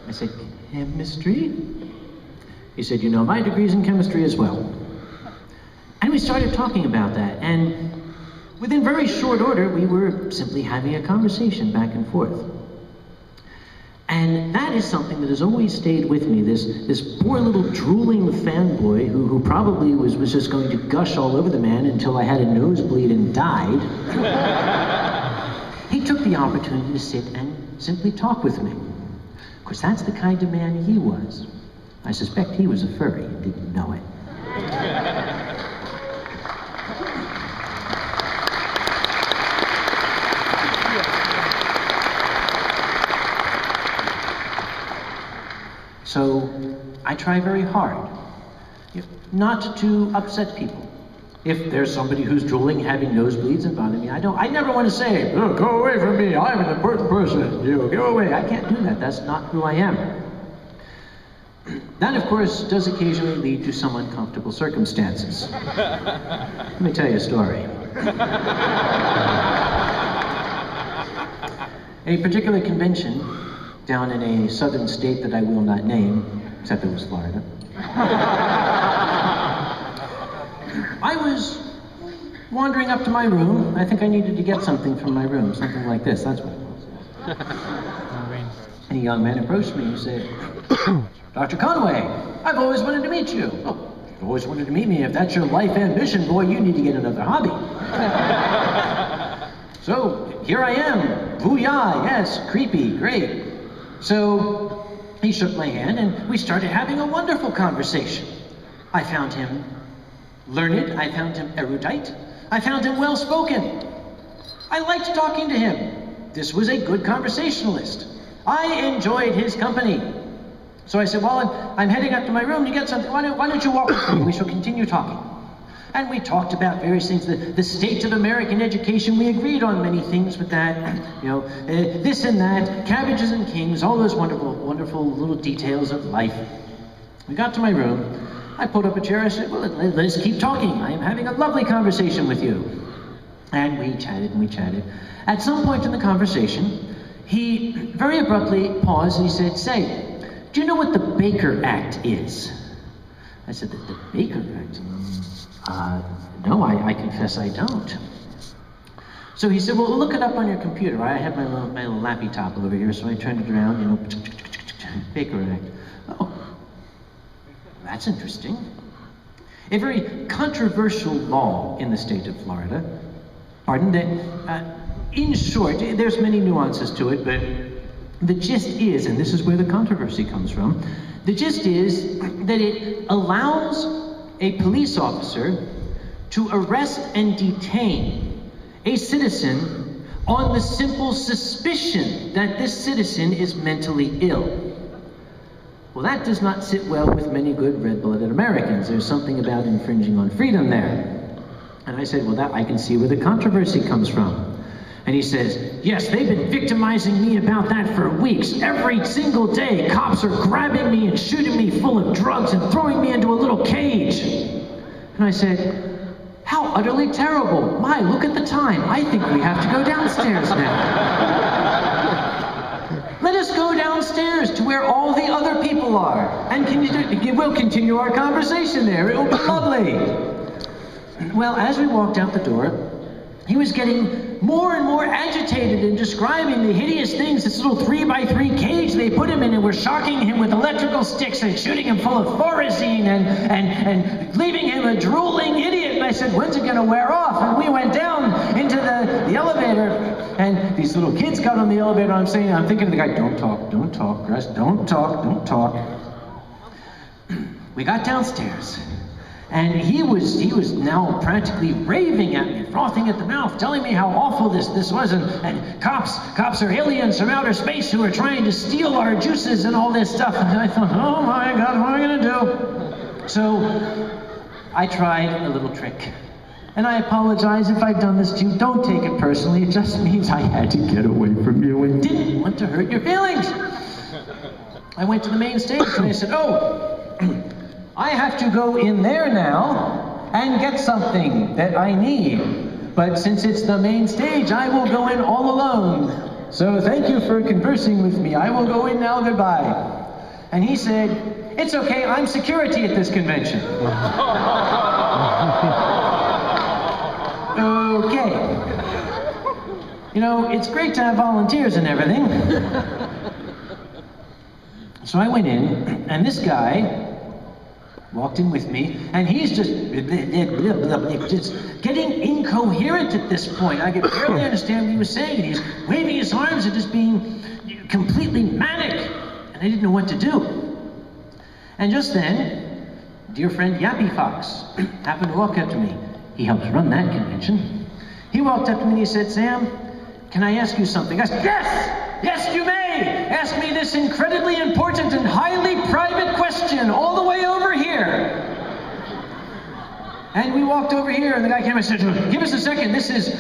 S2: I said, "Chemistry." He said, "You know, my degree's in chemistry as well." And we started talking about that, and within very short order, we were simply having a conversation back and forth. And that is something that has always stayed with me, this poor little drooling fanboy who probably was just going to gush all over the man until I had a nosebleed and died. He took the opportunity to sit and simply talk with me. Of course, that's the kind of man he was. I suspect he was a furry and didn't know it. So I try very hard not to upset people. If there's somebody who's drooling, having nosebleeds and bothering me, I never want to say, "Oh, go away from me, I'm an important person, go away." I can't do that, that's not who I am. That, of course, does occasionally lead to some uncomfortable circumstances. Let me tell you a story. A particular convention down in a southern state that I will not name except it was Florida. I was wandering up to my room. I think I needed to get something from my room, something like this. That's what it was. And a young man approached me and said, Dr. Conway, I've always wanted to meet you. Oh, you've always wanted to meet me. If that's your life ambition, boy, you need to get another hobby. So, here I am. Booyah, yes, creepy, great. So, he shook my hand and we started having a wonderful conversation. I found him learned, I found him erudite, I found him well-spoken. I liked talking to him. This was a good conversationalist. I enjoyed his company. So I said, well, I'm heading up to my room to get something. Why don't you walk with me? We shall continue talking. And we talked about various things, the state of American education. We agreed on many things with that, this and that, cabbages and kings, all those wonderful, wonderful little details of life. We got to my room. I pulled up a chair. I said, well, let's keep talking. I am having a lovely conversation with you. And we chatted and we chatted. At some point in the conversation, he very abruptly paused and he said, say, do you know what the Baker Act is? I said, the Baker Act? No, I confess I don't. So he said, well, look it up on your computer. I have my little lappy top over here, so I turned it around, Baker Act. Oh, that's interesting. A very controversial law in the state of Florida. Pardon, that, in short, there's many nuances to it, but the gist is, and this is where the controversy comes from, the gist is that it allows a police officer to arrest and detain a citizen on the simple suspicion that this citizen is mentally ill. Well, that does not sit well with many good red-blooded Americans. There's something about infringing on freedom there. And I said, well, I can see where the controversy comes from. And he says, yes, they've been victimizing me about that for weeks. Every single day, cops are grabbing me and shooting me full of drugs and throwing me into a little cage. And I said, how utterly terrible. My, look at the time. I think we have to go downstairs now. Let us go downstairs to where all the other people are. And we'll continue our conversation there. It will be lovely. Well, as we walked out the door, he was getting more and more agitated and describing the hideous things, this little 3x3 cage they put him in, and were shocking him with electrical sticks and shooting him full of thorazine and leaving him a drooling idiot. And I said, when's it gonna wear off? And we went down into the elevator, and these little kids got on the elevator. I'm thinking to the guy, don't talk, Chris, don't talk. We got downstairs. And he was now practically raving at me, frothing at the mouth, telling me how awful this was, and cops are aliens from outer space who are trying to steal our juices and all this stuff. And I thought, oh my God, what am I gonna do? So I tried a little trick. And I apologize if I've done this to you. Don't take it personally. It just means I had to get away from you and didn't want to hurt your feelings. I went to the main stage and I said, oh, I have to go in there now and get something that I need. But since it's the main stage, I will go in all alone. So thank you for conversing with me. I will go in now, goodbye. And he said, it's okay, I'm security at this convention. Okay. It's great to have volunteers and everything. So I went in, and this guy walked in with me, and he's just getting incoherent at this point. I could barely understand what he was saying, and he's waving his arms and just being completely manic, and I didn't know what to do. And just then, dear friend Yappy Fox happened to walk up to me. He helps run that convention. He walked up to me and he said, Sam, can I ask you something? I said, yes, you may. Ask me this incredibly important and highly private question all the way over here. And we walked over here, and the guy came and said, give us a second. This is,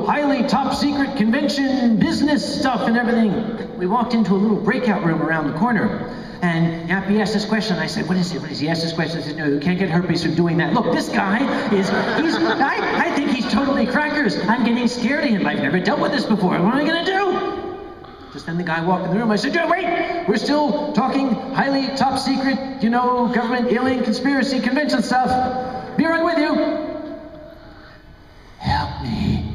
S2: highly top secret convention business stuff and everything. We walked into a little breakout room around the corner. And Yappy asked this question. I said, what is it? He asked this question. I said, no, you can't get herpes from doing that. Look, this guy I think he's totally crackers. I'm getting scared of him. I've never dealt with this before. What am I gonna do? Just then the guy walked in the room. I said, wait! We're still talking highly top secret, government alien conspiracy convention stuff. Be right with you. Help me.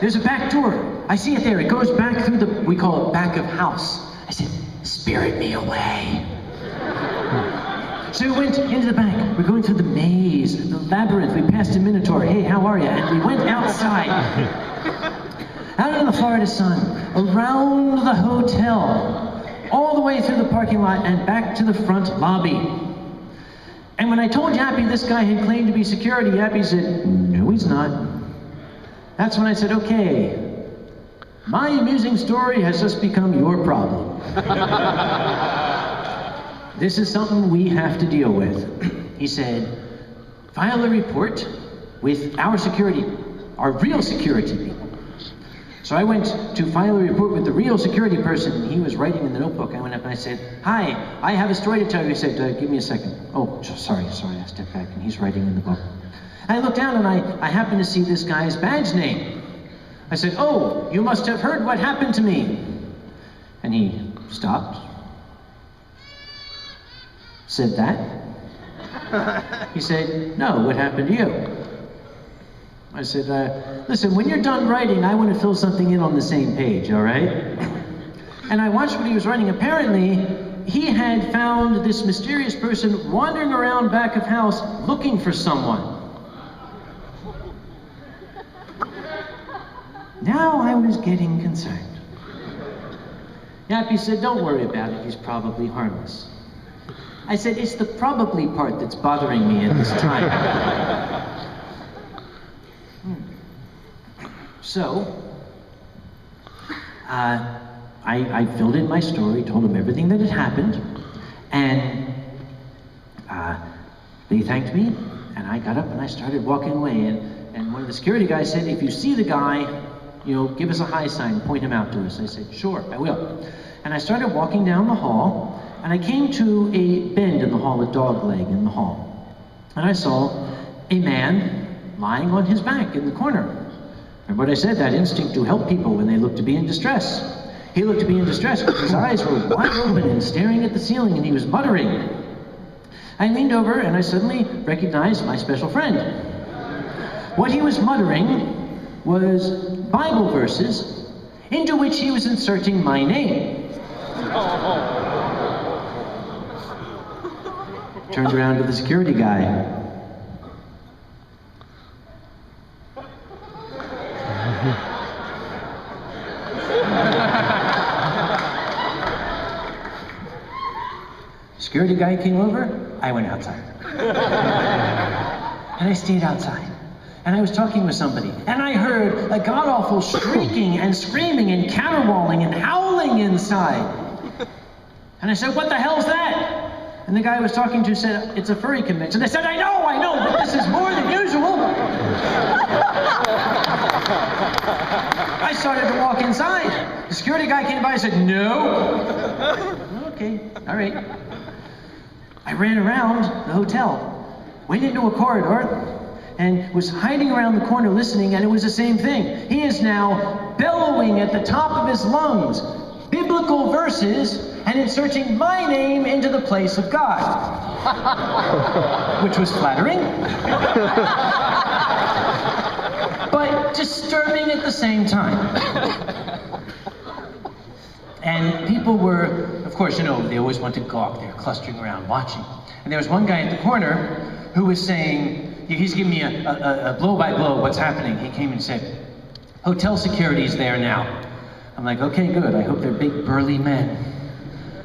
S2: There's a back door. I see it there. It goes back through we call it back of house. I said, spirit me away. So we went into the back. We're going through the maze, the labyrinth. We passed a minotaur. Hey, how are you? And we went outside. Out in the Florida sun, around the hotel, all the way through the parking lot and back to the front lobby. And when I told Yappy this guy had claimed to be security, Yappy said, no, he's not. That's when I said, okay, my amusing story has just become your problem. This is something we have to deal with. He said, file a report with our security, our real security people. So I went to file a report with the real security person, and he was writing in the notebook. I went up and I said, hi, I have a story to tell you. He said, give me a second. Oh, sorry, I stepped back, and he's writing in the book. I looked down, and I happened to see this guy's badge name. I said, oh, you must have heard what happened to me. And he stopped. Said that. He said, no, what happened to you? I said, listen, when you're done writing, I want to fill something in on the same page, all right? And I watched what he was writing. Apparently, he had found this mysterious person wandering around back of house looking for someone. Now I was getting concerned. Yappy said, don't worry about it, he's probably harmless. I said, it's the probably part that's bothering me at this time. So, I filled in my story, told him everything that had happened, and they thanked me, and I got up and I started walking away, and one of the security guys said, if you see the guy, give us a high sign, point him out to us. I said, sure, I will. And I started walking down the hall, and I came to a bend in the hall, a dog leg in the hall. And I saw a man lying on his back in the corner. And what I said, that instinct to help people when they look to be in distress. He looked to be in distress because his eyes were wide open and staring at the ceiling, and he was muttering. I leaned over and I suddenly recognized my special friend. What he was muttering was Bible verses into which he was inserting my name. Turned around to the security guy. Security guy came over, I went outside. And I stayed outside. And I was talking with somebody, and I heard a god-awful shrieking and screaming and caterwauling and howling inside. And I said, what the hell's that? And the guy I was talking to said, it's a furry convention. I said, I know, but this is more than usual. I started to walk inside. The security guy came by and said, no. Okay, all right. I ran around the hotel, went into a corridor, and was hiding around the corner listening, and it was the same thing. He is now bellowing at the top of his lungs, biblical verses, and inserting my name into the place of God. Which was flattering, but disturbing at the same time. And people were, of course, they always want to gawk. They're clustering around, watching. And there was one guy at the corner who was saying, he's giving me a blow-by-blow, what's happening. He came and said, hotel security's there now. I'm like, okay, good. I hope they're big, burly men.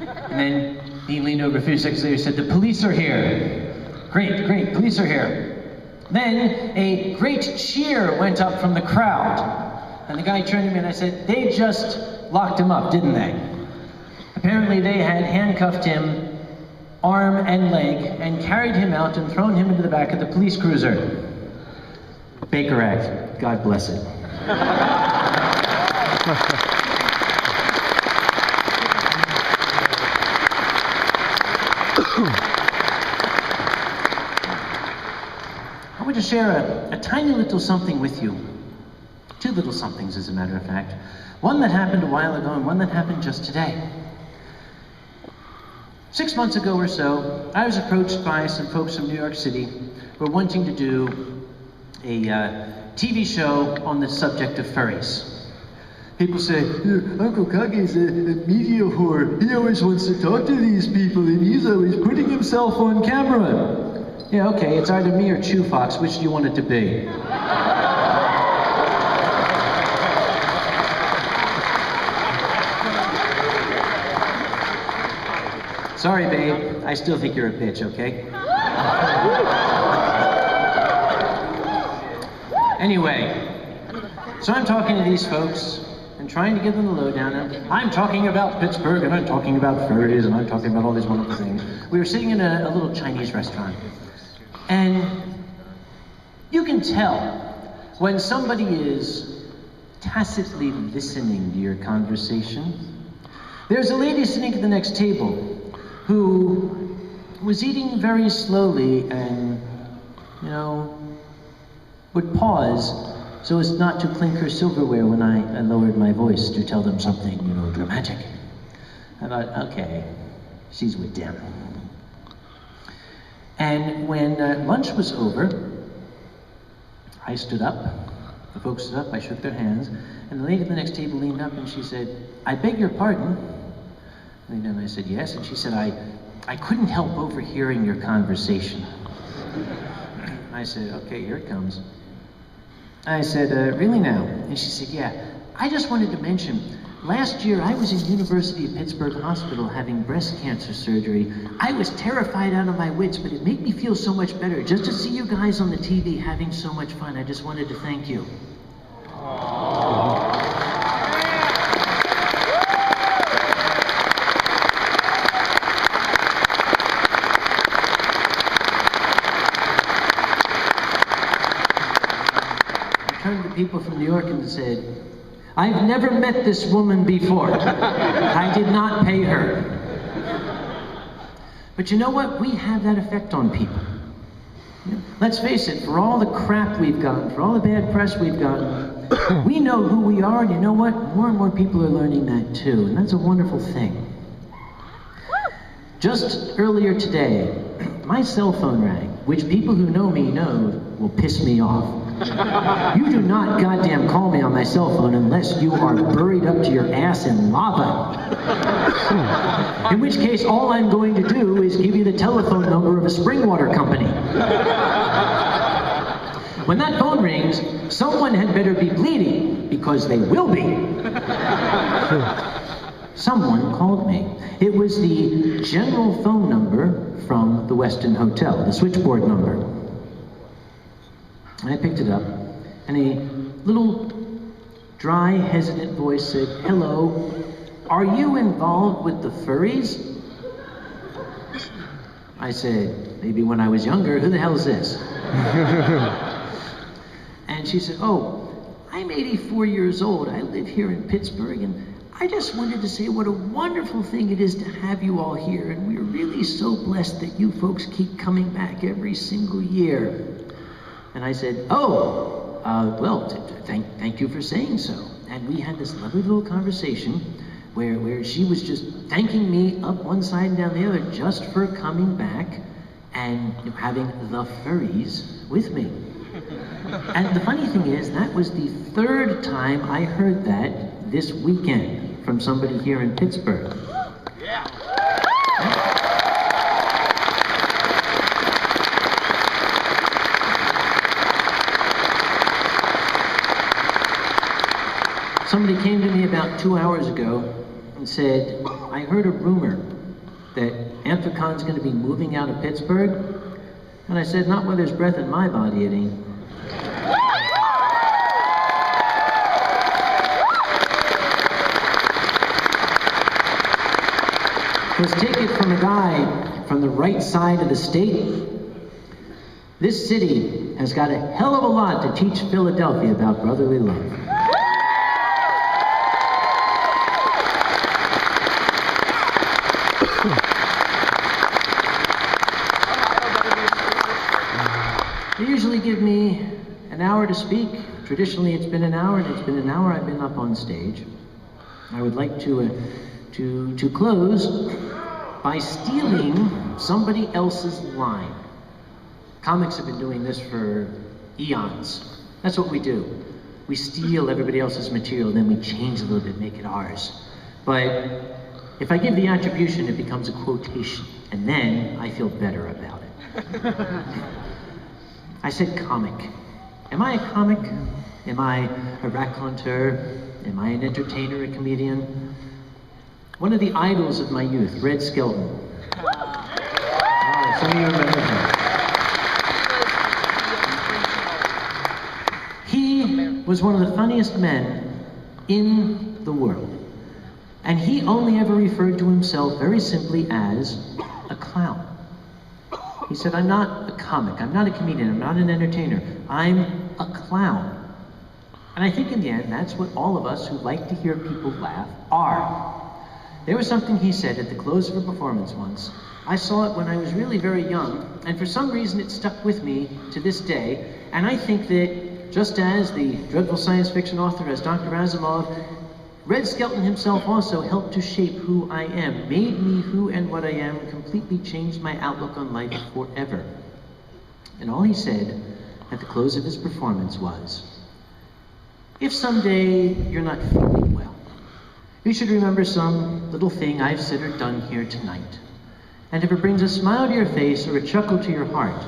S2: And then he leaned over a few seconds later and said, the police are here. Great, police are here. Then a great cheer went up from the crowd. And the guy turned to me and I said, they just locked him up, didn't they? Apparently they had handcuffed him, arm and leg, and carried him out and thrown him into the back of the police cruiser. Baker Act, God bless it. I want to share a tiny little something with you. Two little somethings, as a matter of fact. One that happened a while ago and one that happened just today. 6 months ago or so, I was approached by some folks from New York City who were wanting to do a TV show on the subject of furries. People say, Uncle Kage's a media whore. He always wants to talk to these people and he's always putting himself on camera. Yeah, okay, it's either me or Chew Fox. Which do you want it to be? Sorry, babe. I still think you're a bitch, okay? Anyway, so I'm talking to these folks and trying to give them the lowdown. And I'm talking about Pittsburgh, and I'm talking about furries, and I'm talking about all these wonderful things. We were sitting in a little Chinese restaurant, and you can tell when somebody is tacitly listening to your conversation. There's a lady sitting at the next table who was eating very slowly and, would pause so as not to clink her silverware when I lowered my voice to tell them something, dramatic. I thought, okay, she's with them. And when lunch was over, I stood up, the folks stood up, I shook their hands, and the lady at the next table leaned up and she said, "I beg your pardon." And then I said, "Yes," and she said, I couldn't help overhearing your conversation. I said, "Okay, here it comes." I said, "Really now?" And she said, "Yeah, I just wanted to mention, last year I was in University of Pittsburgh Hospital having breast cancer surgery. I was terrified out of my wits, but it made me feel so much better just to see you guys on the TV having so much fun. I just wanted to thank you." Turned to people from New York and said, "I've never met this woman before. I did not pay her." But you know what? We have that effect on people. Let's face it, for all the crap we've gotten, for all the bad press we've gotten, we know who we are, and you know what? More and more people are learning that too, and that's a wonderful thing. Just earlier today, my cell phone rang, which people who know me know will piss me off. You do not goddamn call me on my cell phone unless you are buried up to your ass in lava. In which case, all I'm going to do is give you the telephone number of a spring water company. When that phone rings, someone had better be bleeding, because they will be. Someone called me. It was the general phone number from the Westin Hotel, the switchboard number. And I picked it up, and a little dry, hesitant voice said, "Hello, are you involved with the furries?" I said, "Maybe when I was younger. Who the hell is this?" And she said, "Oh, I'm 84 years old. I live here in Pittsburgh, and I just wanted to say what a wonderful thing it is to have you all here, and we're really so blessed that you folks keep coming back every single year." And I said, well, thank you for saying so. And we had this lovely little conversation where she was just thanking me up one side and down the other just for coming back and having the furries with me. And the funny thing is, that was the third time I heard that this weekend from somebody here in Pittsburgh.
S1: Yeah.
S2: Somebody came to me about 2 hours ago and said, "I heard a rumor that Anthrocon's going to be moving out of Pittsburgh." And I said, "Not while there's breath in my body, it ain't." Let's take it from a guy from the right side of the state. This city has got a hell of a lot to teach Philadelphia about brotherly love. They usually give me an hour to speak. Traditionally, it's been an hour, and it's been an hour I've been up on stage. I would like to close by stealing somebody else's line. Comics have been doing this for eons. That's what we do. We steal everybody else's material, then we change a little bit, make it ours. But if I give the attribution, it becomes a quotation, and then I feel better about it. I said comic. Am I a comic? Am I a raconteur? Am I an entertainer, a comedian? One of the idols of my youth, Red Skelton. Oh, some of you remember him. He was one of the funniest men in the world. And he only ever referred to himself very simply as a clown. He said, I'm not a comic, I'm not a comedian, I'm not an entertainer, I'm a clown. And I think in the end, that's what all of us who like to hear people laugh are. There was something he said at the close of a performance once. I saw it when I was really very young, and for some reason it stuck with me to this day. And I think that just as the dreadful science fiction author, as Dr. Asimov, Red Skelton himself also helped to shape who I am, made me who and what I am, completely changed my outlook on life forever. And all he said at the close of his performance was, if someday you're not feeling well, you should remember some little thing I've said or done here tonight. And if it brings a smile to your face or a chuckle to your heart,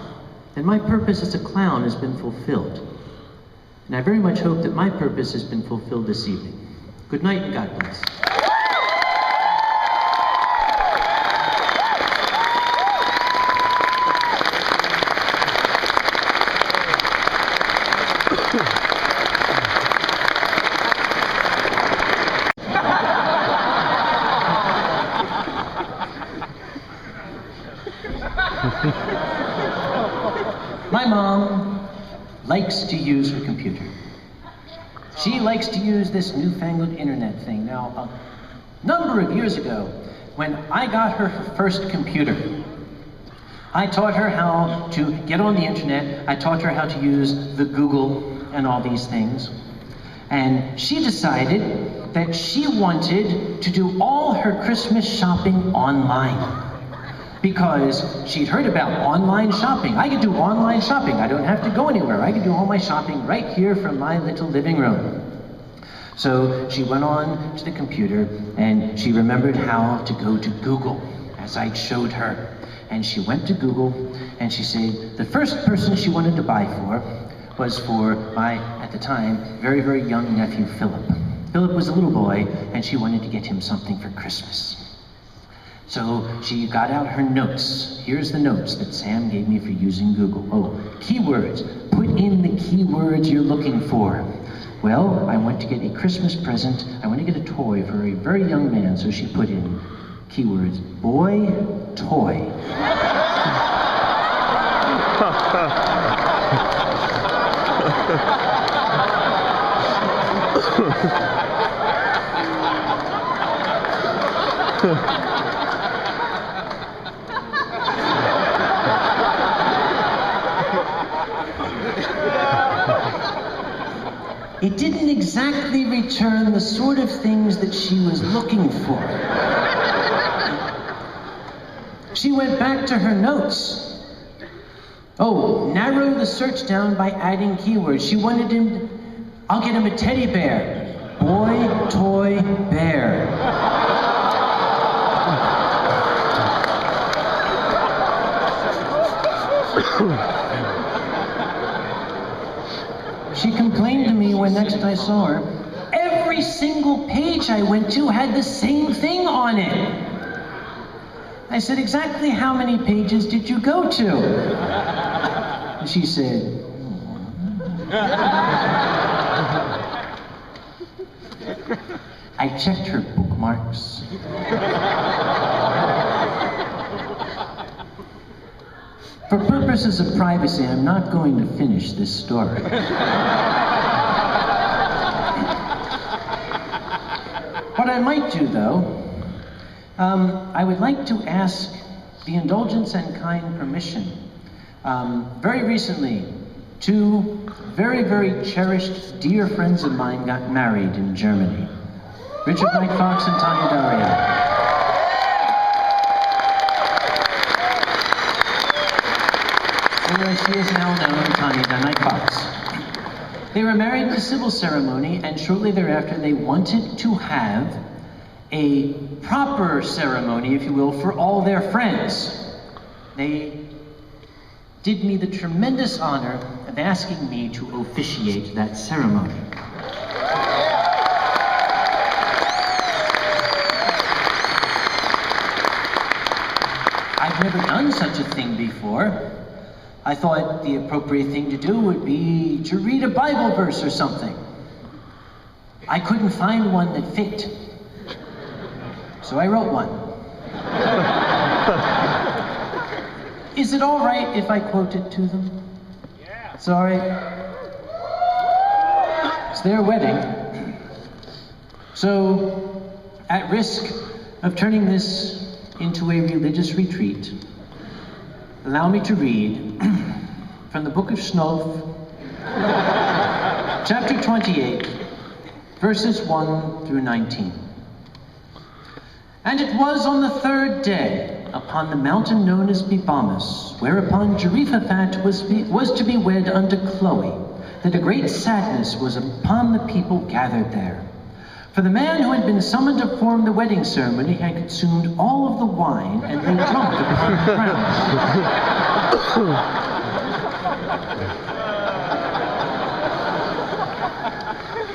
S2: then my purpose as a clown has been fulfilled. And I very much hope that my purpose has been fulfilled this evening. Good night and God bless. My mom likes to use her computer. She likes to use this newfangled internet thing. Now, a number of years ago, when I got her first computer, I taught her how to get on the internet. I taught her how to use the Google and all these things. And she decided that she wanted to do all her Christmas shopping online. Because she'd heard about online shopping. I could do online shopping. I don't have to go anywhere. I could do all my shopping right here from my little living room. So she went on to the computer and she remembered how to go to Google, as I showed her. And she went to Google and she said the first person she wanted to buy for was for my, at the time, very, very young nephew, Philip. Philip was a little boy and she wanted to get him something for Christmas. So she got out her notes. Here's the notes that Sam gave me for using Google. Oh, keywords. Put in the keywords you're looking for. Well, I went to get a Christmas present. I went to get a toy for a very young man, so she put in keywords. Boy, toy. It didn't exactly return the sort of things that she was looking for. She went back to her notes. Oh, narrow the search down by adding keywords. She wanted him, I'll get him a teddy bear. Boy, toy, bear. She complained to me when next I saw her, every single page I went to had the same thing on it. I said, exactly how many pages did you go to? And she said, I checked her bookmarks. For purposes of privacy, I'm not going to finish this story. What I might do, though, I would like to ask the indulgence and kind permission. Very recently, two very, very cherished, dear friends of mine got married in Germany. Richard Knight Fox and Tanya Daria. Or as she is now known, Tanya Knight Fox. They were married in a civil ceremony, and shortly thereafter they wanted to have a proper ceremony, if you will, for all their friends. They did me the tremendous honor of asking me to officiate that ceremony. I've never done such a thing before. I thought the appropriate thing to do would be to read a Bible verse or something. I couldn't find one that fit, so I wrote one. Is it all right if I quote it to them?
S1: Yeah.
S2: Sorry. It's their wedding. So, at risk of turning this into a religious retreat, allow me to read from the book of Snolf, chapter 28, verses 1 through 19. And it was on the third day, upon the mountain known as Bibamus, whereupon Jehoshaphat was to be wed unto Chloe, that a great sadness was upon the people gathered there. For the man who had been summoned to perform the wedding ceremony had consumed all of the wine and lay drunk upon the ground.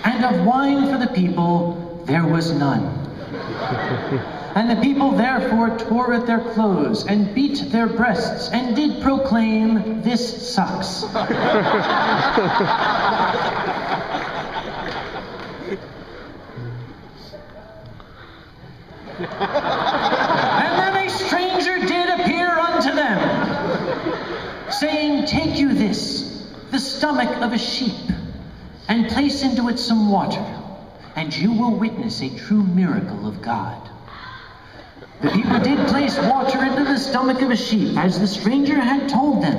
S2: And of wine for the people there was none. And the people therefore tore at their clothes, and beat their breasts, and did proclaim, "This sucks." And then a stranger did appear unto them, saying, "Take you this, the stomach of a sheep, and place into it some water, and you will witness a true miracle of God." The people did place water into the stomach of a sheep, as the stranger had told them.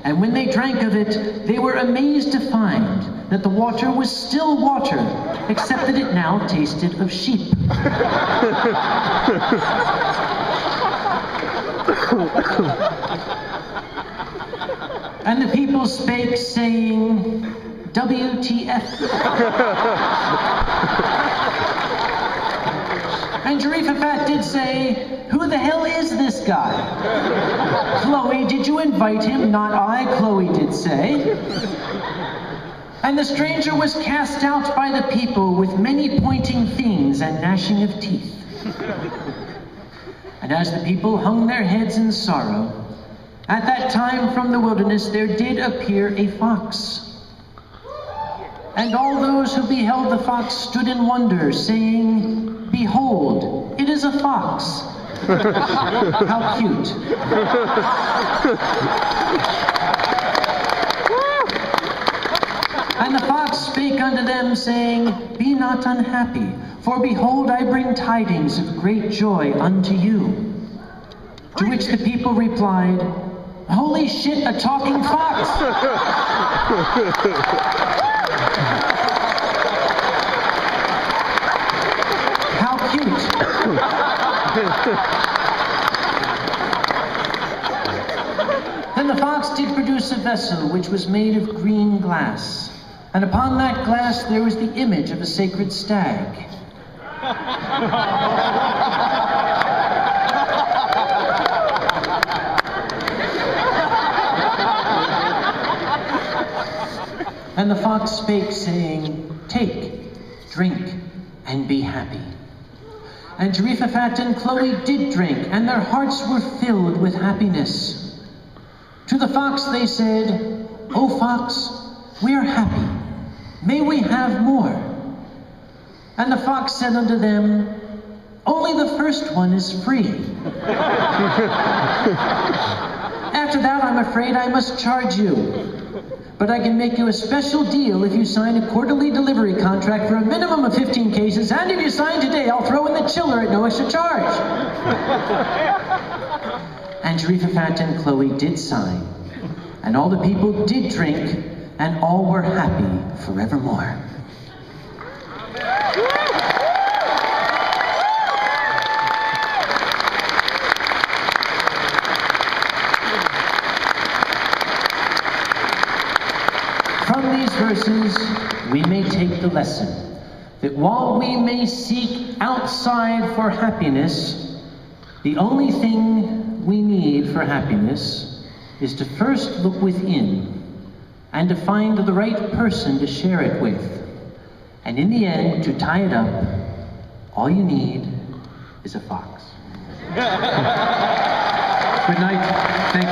S2: And when they drank of it, they were amazed to find that the water was still water, except that it now tasted of sheep. And the people spake, saying, "WTF?" And Jehoshaphat did say, "Who the hell is this guy? Chloe, did you invite him? Not I," Chloe did say. And the stranger was cast out by the people with many pointing things and gnashing of teeth. And as the people hung their heads in sorrow, at that time from the wilderness there did appear a fox. And all those who beheld the fox stood in wonder, saying, "Behold, it is a fox." How cute. And the fox spake unto them, saying, "Be not unhappy, for behold, I bring tidings of great joy unto you." To which the people replied, "Holy shit, a talking fox!" How cute. Then the fox did produce a vessel which was made of green glass, and upon that glass there was the image of a sacred stag. And the fox spake, saying, "Take, drink, and be happy." And Jehoshaphat and Chloe did drink, and their hearts were filled with happiness. To the fox they said, "O fox, we are happy. May we have more?" And the fox said unto them, "Only the first one is free. After that, I'm afraid I must charge you. But I can make you a special deal if you sign a quarterly delivery contract for a minimum of 15 cases, and if you sign today, I'll throw in the chiller at no extra charge." And Jehoshaphat and Chloe did sign, and all the people did drink, and all were happy forevermore. verses, we may take the lesson that while we may seek outside for happiness, the only thing we need for happiness is to first look within and to find the right person to share it with. And in the end, to tie it up, all you need is a fox. Good night. Thank you.